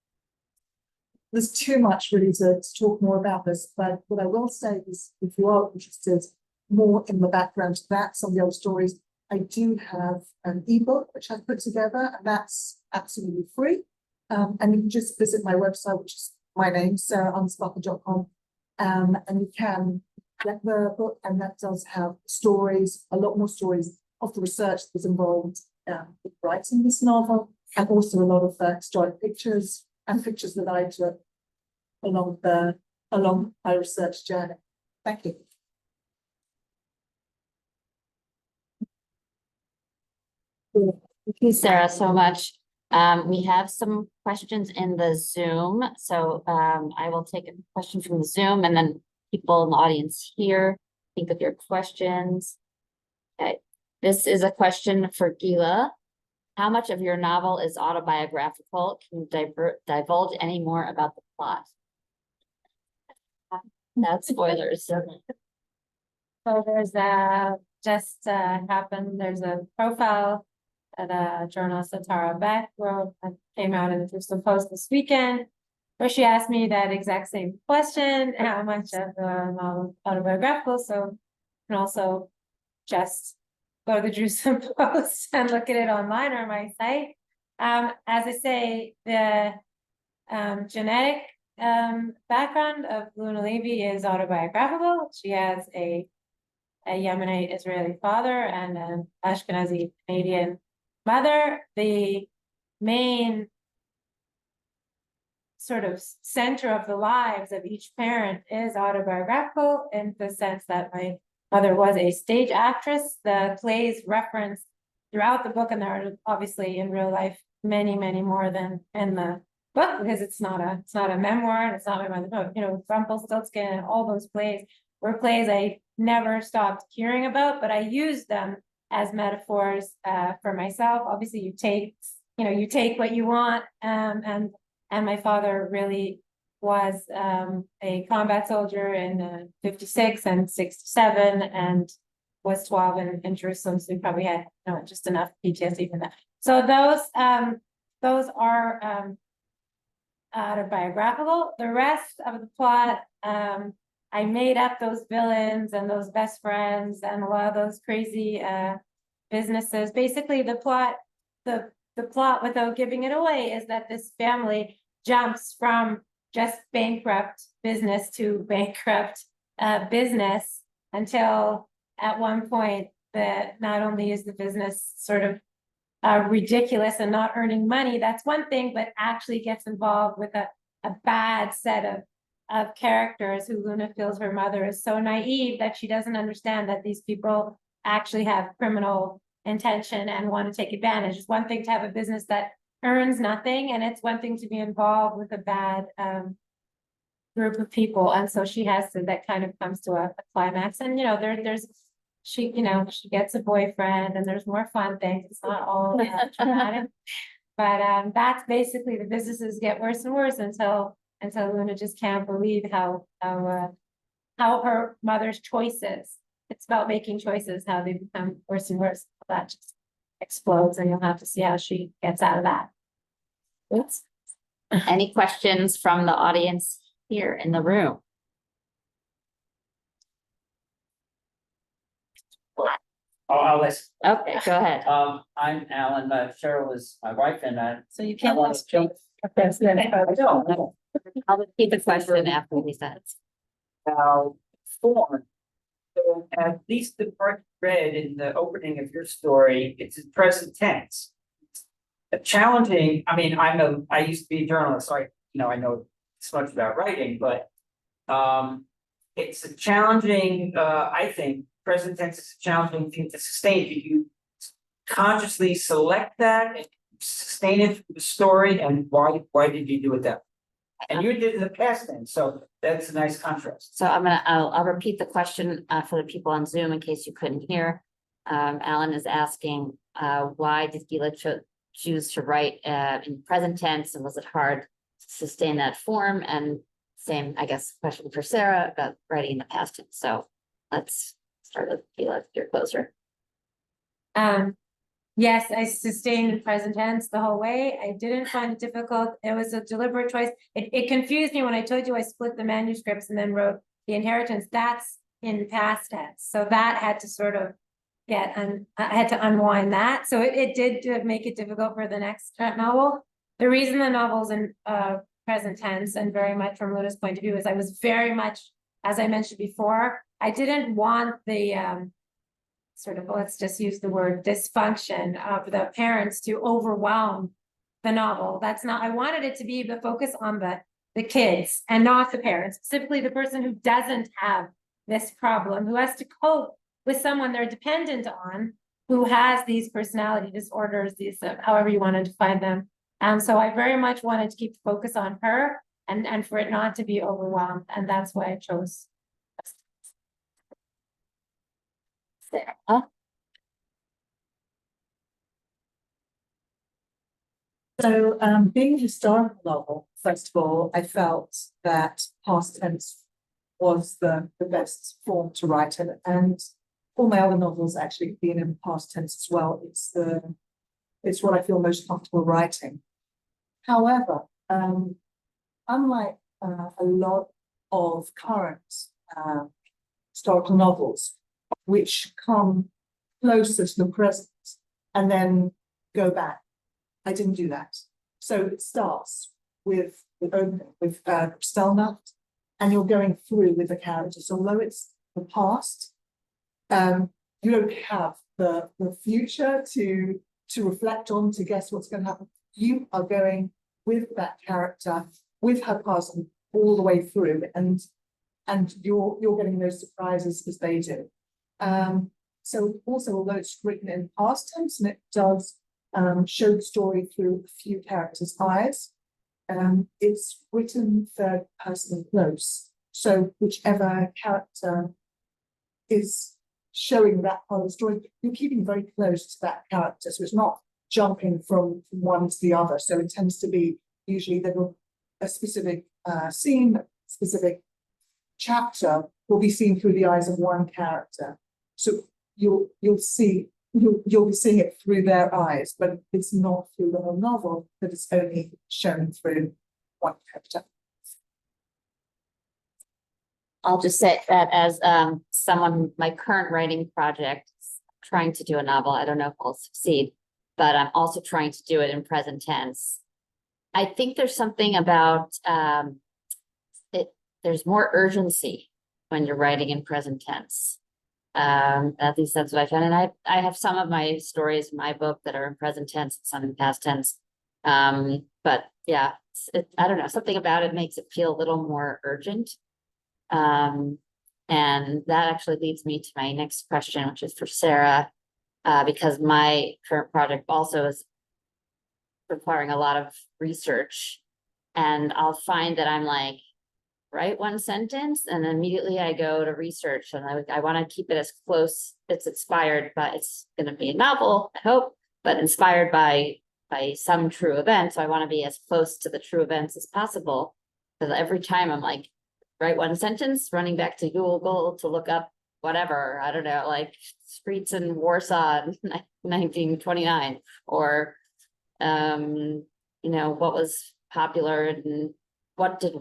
There's too much really to talk more about this, but what I will say is, if you are interested more in the background to that, some of the old stories, I do have an ebook which I've put together, and that's absolutely free. And you can just visit my website, which is my name, Ansbacher.com, and you can get the book, and that does have stories, a lot more stories of the research that was involved with writing this novel, and also a lot of historic pictures and pictures that I took along my research journey. Thank you. Thank you, Sarah, so much. We have some questions in the Zoom, so I will take a question from the Zoom, and then people in the audience here, think of your questions. Okay, this is a question for Gila. How much of your novel is autobiographical? Can you divulge any more about the plot? Not spoilers. So there's there's a profile that journalist Tara Beck wrote that came out in the Jerusalem Post this weekend, where she asked me that exact same question, how much of the novel autobiographical. So you can also just go to the Jerusalem Post and look at it online or my site. As I say, the genetic background of Luna Levy is autobiographical. She has a a Yemenite Israeli father and an Ashkenazi Canadian mother. The main sort of center of the lives of each parent is autobiographical in the sense that my mother was a stage actress. The plays referenced throughout the book, and there are obviously in real life many, many more than in the book, because it's not a memoir, and it's not my mother, you know, Rumpelstiltskin and all those plays were plays I never stopped hearing about, but I used them as metaphors for myself. Obviously, you take what you want, and my father really was a combat soldier in 56 and 67 and was 12 in Jerusalem. So he probably had just enough PTSD from that. So those are autobiographical. The rest of the plot, I made up those villains and those best friends and a lot of those crazy businesses. Basically, the plot without giving it away is that this family jumps from just bankrupt business to bankrupt business until at one point that not only is the business sort of ridiculous and not earning money, that's one thing, but actually gets involved with a bad set of characters who Luna feels her mother is so naive that she doesn't understand that these people actually have criminal intention and want to take advantage. It's one thing to have a business that earns nothing, and it's one thing to be involved with a bad group of people. And so she has to, that kind of comes to a climax. And she gets a boyfriend and there's more fun things. It's not all traumatic. But that's basically, the businesses get worse and worse until Luna just can't believe how her mother's choices, it's about making choices, how they become worse and worse. That just explodes, and you'll have to see how she gets out of that. Oops. Any questions from the audience here in the room? I'll listen. Okay, go ahead. I'm Alan, Cheryl is my wife, and So you I can't. want to jump. I don't. I'll repeat the question after we said. About form. So at least the part read in the opening of your story, it's in present tense. Challenging, I mean, I used to be a journalist, so I know so much about writing, but it's a challenging, I think, present tense is a challenging thing to sustain. Do you consciously select that and sustain it through the story, and why did you do it that way? And you did it in the past tense, so that's a nice contrast. So I'll repeat the question for the people on Zoom in case you couldn't hear. Alan is asking, why did Gila choose to write in present tense, and was it hard to sustain that form? And same, I guess, question for Sarah about writing in the past tense. So let's start with Gila, you're closer. Yes, I sustained the present tense the whole way. I didn't find it difficult. It was a deliberate choice. It confused me when I told you I split the manuscripts and then wrote the inheritance. That's in past tense. So that had to sort of I had to unwind that. So it did make it difficult for the next novel. The reason the novel's in present tense, and very much from Luna's point of view, is I was very much, as I mentioned before, I didn't want the sort of, let's just use the word dysfunction of the parents to overwhelm the novel. That's not, I wanted it to be the focus on the kids and not the parents, specifically the person who doesn't have this problem, who has to cope with someone they're dependent on, who has these personality disorders, these, however you want to define them. And so I very much wanted to keep the focus on her and for it not to be overwhelmed. And that's why I chose. Sarah. So, being a historical novel, first of all, I felt that past tense was the best form to write in, and all my other novels actually being in past tense as well. It's what I feel most comfortable writing. However, unlike a lot of current historical novels, which come closer to the present and then go back, I didn't do that. So it starts with the opening with Kristallnacht, and you're going through with the characters. Although it's the past, You don't have the future to reflect on, to guess what's going to happen. You are going with that character, with her past all the way through, and you're getting those surprises as they do. So also, although it's written in past tense and it does show the story through a few characters' eyes, it's written third person close. So whichever character is showing that part of the story, you're keeping very close to that character. So it's not jumping from one to the other. So it tends to be usually a specific scene, specific chapter will be seen through the eyes of one character. So you'll be seeing it through their eyes, but it's not through the whole novel, but it's only shown through one character. I'll just say that as someone, my current writing project, is trying to do a novel. I don't know if I'll succeed, but I'm also trying to do it in present tense. I think there's something about there's more urgency when you're writing in present tense. At least that's what I found. And I have some of my stories in my book that are in present tense, some in past tense. But yeah, I don't know, something about it makes it feel a little more urgent. And that actually leads me to my next question, which is for Sarah, because my current project also is requiring a lot of research. And I'll find that I'm like, write one sentence and immediately I go to research, and I want to keep it as close. It's inspired by, it's going to be a novel, I hope, but inspired by some true event. So I want to be as close to the true events as possible. Because every time I'm like, write one sentence, running back to Google to look up whatever, I don't know, like streets in Warsaw in 1929, or you know, what was popular and what did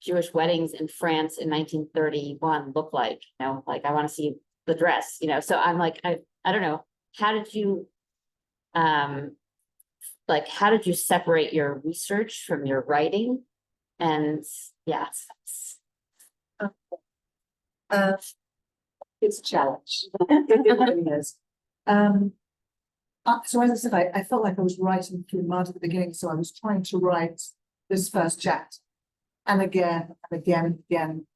Jewish weddings in France in 1931 look like? You know, like I want to see the dress, you know. So I'm like, I don't know. How did you how did you separate your research from your writing? And yeah, It's a challenge. It really is. So as I said, I felt like I was writing through mud at the beginning, so I was trying to write this first chapter, and again and again and again.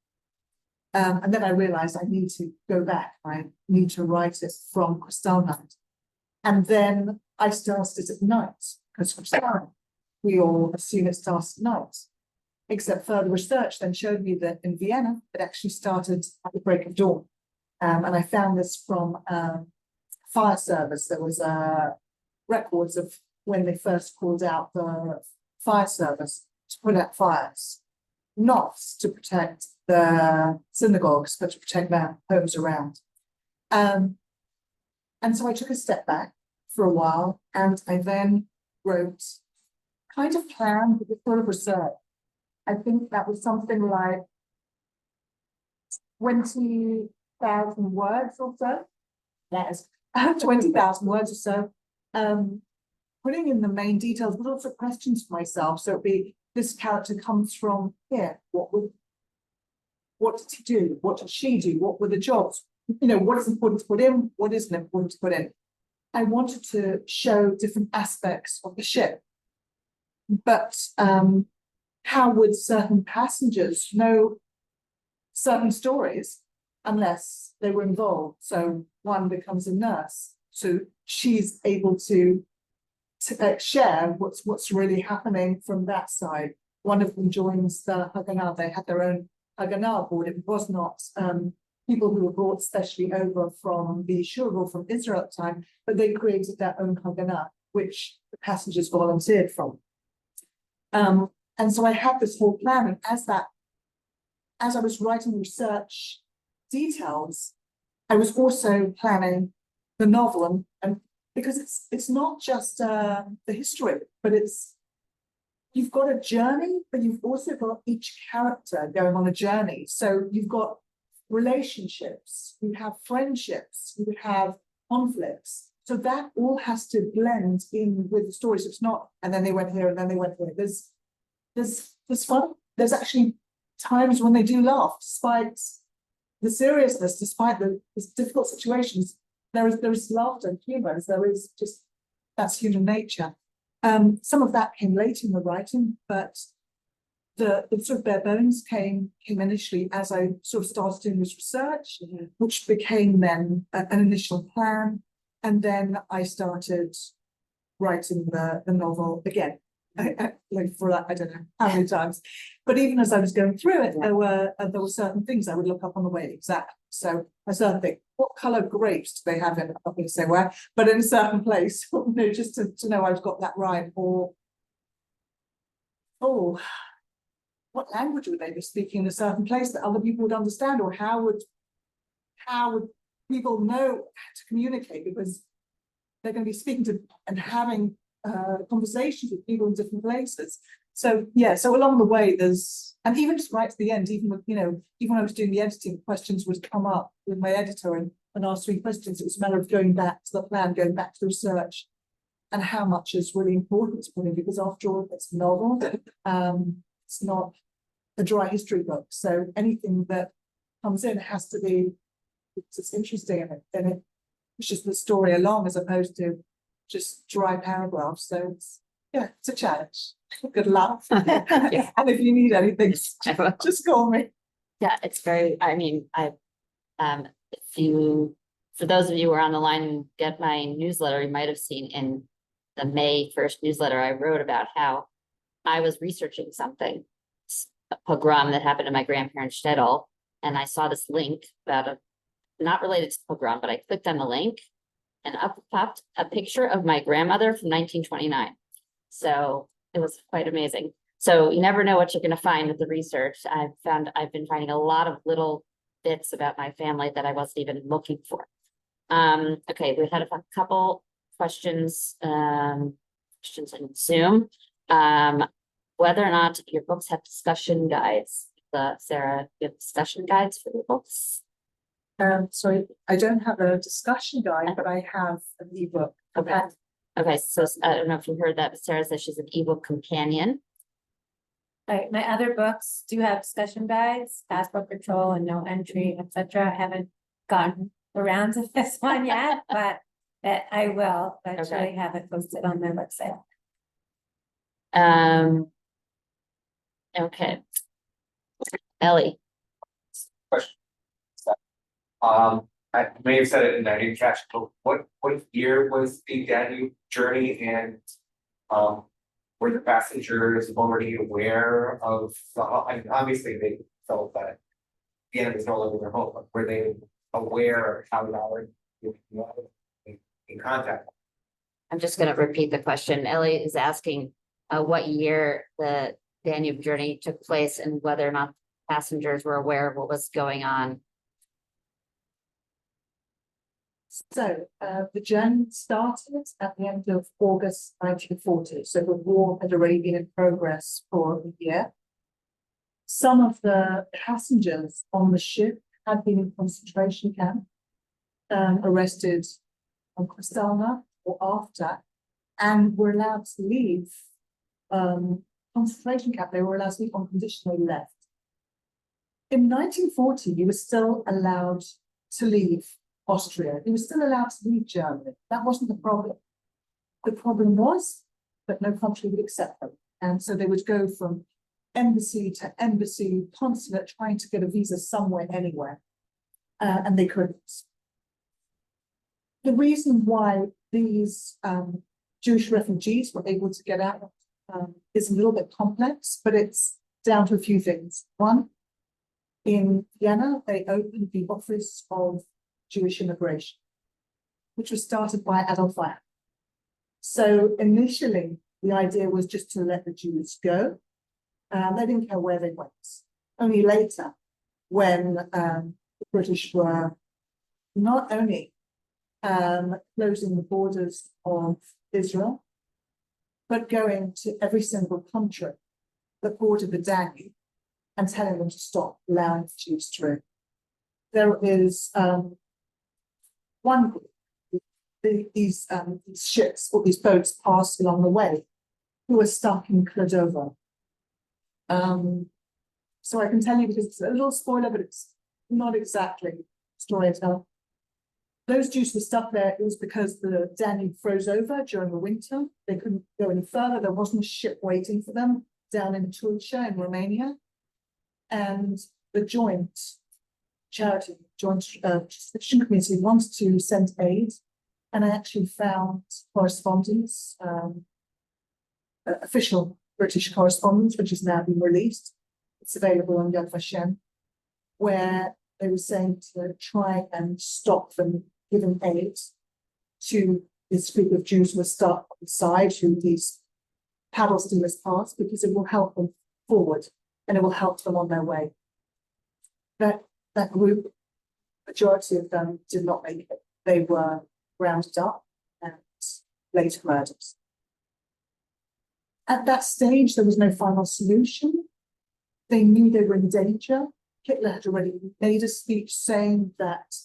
And then I realized I need to go back. I need to write it from Kristallnacht. And then I started it at night, because Kristallnacht, we all assume it starts at night. Except further research then showed me that in Vienna, it actually started at the break of dawn. And I found this from fire service. There was records of when they first called out the fire service to put out fires, not to protect the synagogues, but to protect their homes around. And so I took a step back for a while, and I then wrote, kind of planned with a sort of research. I think that was something like 20,000 words or so. Yes, 20,000 words or so. Putting in the main details, but also questions for myself. So it'd be, this character comes from here. What did he do? What did she do? What were the jobs? You know, what is important to put in? What isn't important to put in? I wanted to show different aspects of the ship, but how would certain passengers know certain stories unless they were involved? So one becomes a nurse, so she's able to share what's really happening from that side. One of them joins the Haganah. They had their own Haganah board. It was not people who were brought specially over from the Shul from Israel at the time, but they created their own Haganah, which the passengers volunteered from. And so I had this whole plan, and as I was writing research details, I was also planning the novel, and because it's not just the history, but you've got a journey, but you've also got each character going on a journey. So you've got relationships, you have friendships, you have conflicts. So that all has to blend in with the story. So it's not, and then they went here, and then they went here. There's fun. There's actually times when they do laugh, despite the seriousness, despite the difficult situations, there is laughter and humour. There is just, that's human nature. Some of that came late in the writing, but the sort of bare bones came initially as I sort of started doing this research, which became then an initial plan, and then I started writing the novel again. Like for that, I don't know how many times, but even as I was going through it, there were certain things I would look up on the way. Exactly. So I started think, what colour grapes do they have in? I'm not going to say where, but in a certain place, you know, just to know I've got that right. Or oh, what language would they be speaking in a certain place that other people would understand, or how would people know how to communicate, because they're going to be speaking to and having conversations with people in different places. So yeah, so along the way there's, and even just right to the end, even with, you know, even when I was doing the editing, questions would come up with my editor and ask 3 questions. It was a matter of going back to the plan, going back to the research, and how much is really important to me, because after all, it's a novel. It's not a dry history book. So anything that comes in has to be, it's interesting in it, and it pushes the story along as opposed to just dry paragraphs. So it's, yeah, it's a challenge. Good luck. Yeah. And if you need anything, just call me. Yeah, it's very, I mean, if you, for those of you who are on the line and get my newsletter, you might have seen in the May 1st newsletter, I wrote about how I was researching something, a pogrom that happened in my grandparents' shtetl, and I saw this link about not related to the pogrom, but I clicked on the link and up popped a picture of my grandmother from 1929. So it was quite amazing. So you never know what you're going to find with the research. I've been finding a lot of little bits about my family that I wasn't even looking for. Okay, we had a couple questions, questions in Zoom. Whether or not your books have discussion guides. Sarah, you have discussion guides for your books? So I don't have a discussion guide, but I have an ebook. Okay. Okay, so I don't know if you heard that, but Sarah says she's an ebook companion. Right, my other books do have discussion guides, passport control and no entry, etc. I haven't gotten around to this one yet, but I will. I Okay. actually have it posted on their website. Okay. Ellie. Question. I may have said it and I didn't catch it, but what year was the Danube journey, and were the passengers already aware of and obviously they felt that the end was no longer their home, but were they aware of how they were in contact? I'm just going to repeat the question. Ellie is asking what year the Danube journey took place and whether or not passengers were aware of what was going on. So the journey started at the end of August 1940. So the war had already been in progress for a year. Some of the passengers on the ship had been in concentration camp, arrested on Kristallnacht or after, and were allowed to leave concentration camp. They were allowed to leave on condition they left. In 1940, you were still allowed to leave Austria. You were still allowed to leave Germany. That wasn't the problem. The problem was that no country would accept them. And so they would go from embassy to embassy, consulate, trying to get a visa somewhere, anywhere. And they couldn't. The reason why these Jewish refugees were able to get out is a little bit complex, but it's down to a few things. One, in Vienna, they opened the Office of Jewish Immigration, which was started by Adolf Eichmann. So initially, the idea was just to let the Jews go. They didn't care where they went. Only later, when the British were not only closing the borders of Israel, but going to every single country that bordered the Danube and telling them to stop allowing the Jews through. There is one group, these ships or these boats passed along the way who were stuck in Cordova. So I can tell you, because it's a little spoiler, but it's not exactly storyteller. Those Jews were stuck there, it was because the Danube froze over during the winter. They couldn't go any further. There wasn't a ship waiting for them down in Tulcea in Romania. And the joint Christian community wants to send aid. And I actually found correspondence, official British correspondence, which has now been released. It's available on Yad Vashem, where they were saying to try and stop them giving aid to this group of Jews who were stuck on the side, who these paddle steamers passed, because it will help them forward and it will help them on their way. That group, majority of them did not make it. They were rounded up and later murdered. At that stage, there was no final solution. They knew they were in danger. Hitler had already made a speech saying that,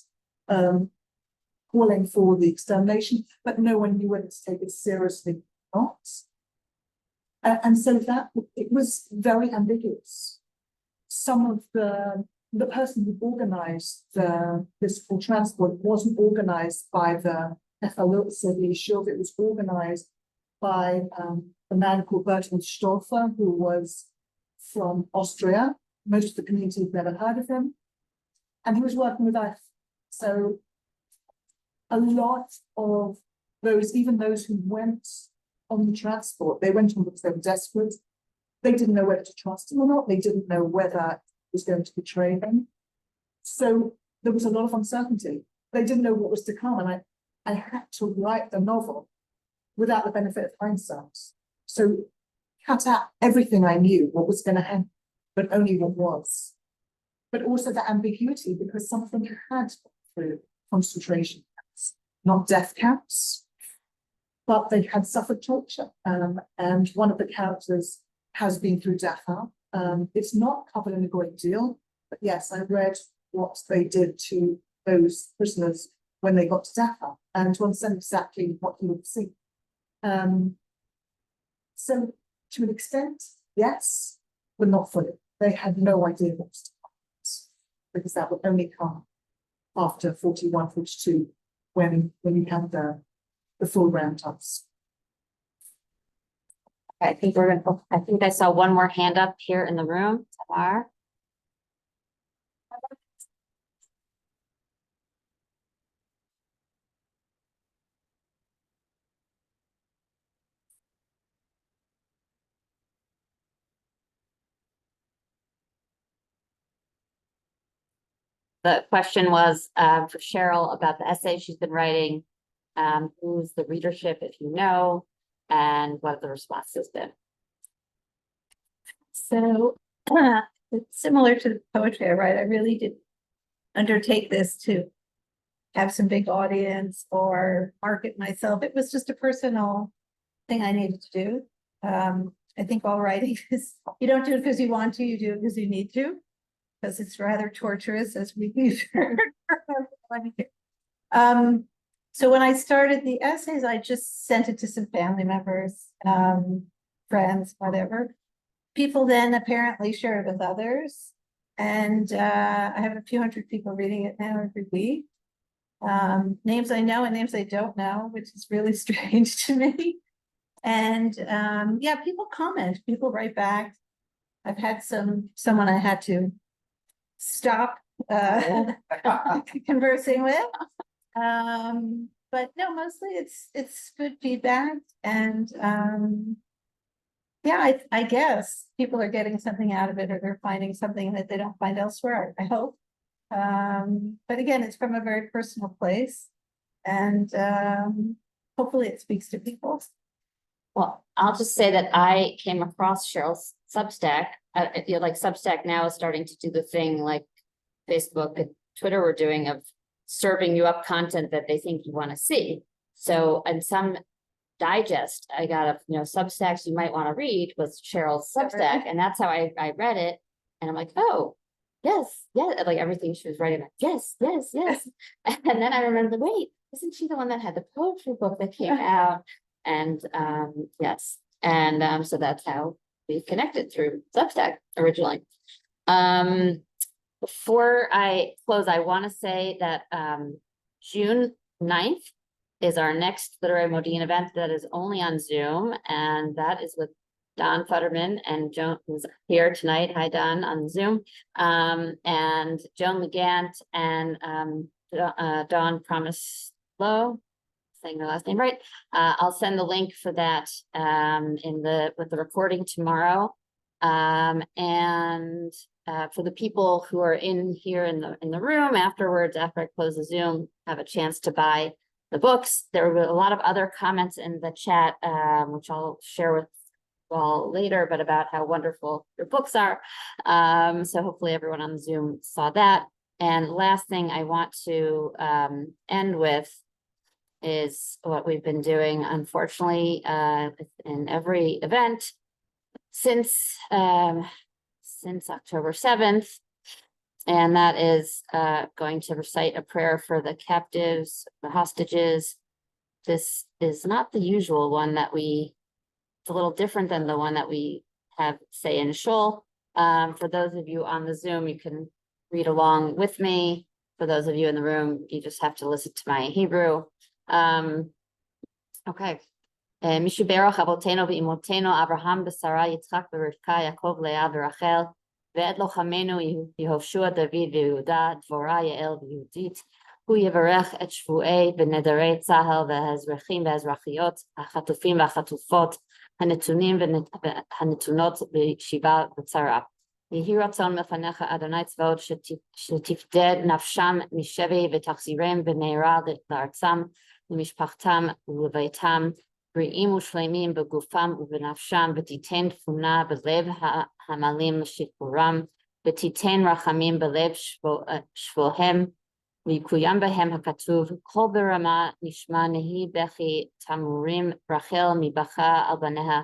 calling for the extermination, but no one knew whether to take it seriously or not. And so that it was very ambiguous. Some of the person who organized the physical transport wasn't organized by the FLO, it was organized by a man called Bertold Stolfer, who was from Austria. Most of the community had never heard of him. And he was working with us. So a lot of those, even those who went on the transport, they went on because they were desperate. They didn't know whether to trust him or not. They didn't know whether he was going to betray them. So there was a lot of uncertainty. They didn't know what was to come. And I had to write the novel without the benefit of hindsight. So cut out everything I knew, what was going to happen, but only what was. But also the ambiguity, because something had gone through concentration camps, not death camps, but they had suffered torture. And one of the characters has been through Dachau. It's not covered in a great deal, but yes, I read what they did to those prisoners when they got to Dachau, and to understand exactly what you would see. So to an extent, yes, but not fully. They had no idea what was to come, because that would only come after 41, 42, when you had the full round-ups. I think I think I saw one more hand up here in the room. Tamar. The question was for Sheryl about the essay she's been writing. Who's the readership, if you know, and what have the responses been? So it's similar to the poetry I write. I really did undertake this to have some big audience or market myself. It was just a personal thing I needed to do. I think all writing is, you don't do it because you want to, you do it because you need to, because it's rather torturous, as we've heard. So when I started the essays, I just sent it to some family members, friends, whatever. People then apparently share it with others. And I have a few hundred people reading it now every week. Names I know and names I don't know, which is really strange to me. And yeah, people comment, people write back. I've had someone I had to stop conversing with. But no, mostly it's good feedback, and yeah, I guess people are getting something out of it, or they're finding something that they don't find elsewhere, I hope. But again, it's from a very personal place, and hopefully it speaks to people. Well, I'll just say that I came across Sheryl's Substack. Like Substack now is starting to do the thing like Facebook and Twitter were doing of serving you up content that they think you want to see. So in some digest, I got Substacks you might want to read was Sheryl's Substack, and that's how I read it. And I'm like, oh, yes, yeah, like everything she was writing, like, yes. And then I remember, wait, isn't she the one that had the poetry book that came out? And yes, and so that's how we connected through Substack originally. Before I close, I want to say that June 9th is our next Literary Modiin event that is only on Zoom, and that is with Don Futterman and Joan, who's here tonight. Hi, Don, on Zoom. And Joan Legant and Dawn Promislo, saying her last name right. I'll send the link for that with the recording tomorrow. And for the people who are in here in the room afterwards, after I close the Zoom, have a chance to buy the books. There were a lot of other comments in the chat, which I'll share with you all later, but about how wonderful your books are. So hopefully everyone on Zoom saw that. And last thing I want to end with is what we've been doing, unfortunately, in every event since October 7th. And that is going to recite a prayer for the captives, the hostages. This is not the usual one that it's a little different than the one that we have, say, in Shul. For those of you on the Zoom, you can read along with me. For those of you in the room, you just have to listen to my Hebrew. Okay. Mishiberach Avotenu v'imotenu Abraham b'Sara Yitzchak v'Rivka Yaakov Leah v'Rachel ואת לוחמנו יהושע דוד ויהודה דבורה יעל ויהודית הוא יברך את שבויי ונדרי צה"ל והאזרחים והאזרחיות החטופים והחטופות הנתונים והנתונות בישיבה וצרה. יהי רצון מלפניך אדוני צבאות שתפדה נפשם משבי ותחזירם במהרה לארצם למשפחתם ולביתם בריאים ושלמים בגופם ובנפשם, ותיתן תבונה בלב המלאים לשחרורם, ותיתן רחמים בלב שבוהם, ויקוים בהם הכתוב, כל ברמה נשמע נהי בכי תמרורים רחל מבכה על בניה,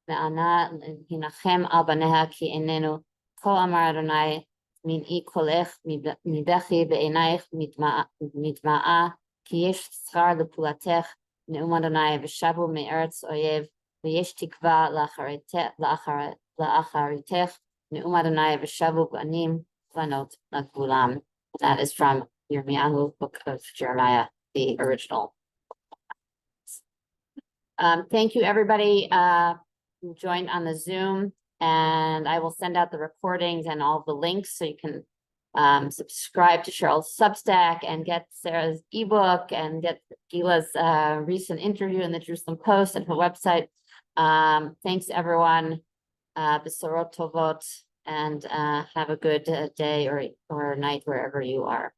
וענה להנחם על בניה כי איננו, כה אמר אדוני, מנעי קולך מבכי בעינייך מדמעה, כי יש שכר לפעולתך, נאום אדוני ושבו מארץ אויב ויש תקווה לאחריתך נאום אדוני ושבו בנים בנות לגבולם. That is from Yirmiyahu, book of Jeremiah, the original. Thank you everybody who joined on the Zoom, and I will send out the recordings and all the links so you can subscribe to Sheryl's Substack and get Sarah's ebook and get Gila's recent interview in the Jerusalem Post and her website. Thanks everyone. Besorot tovot, and have a good day or night wherever you are.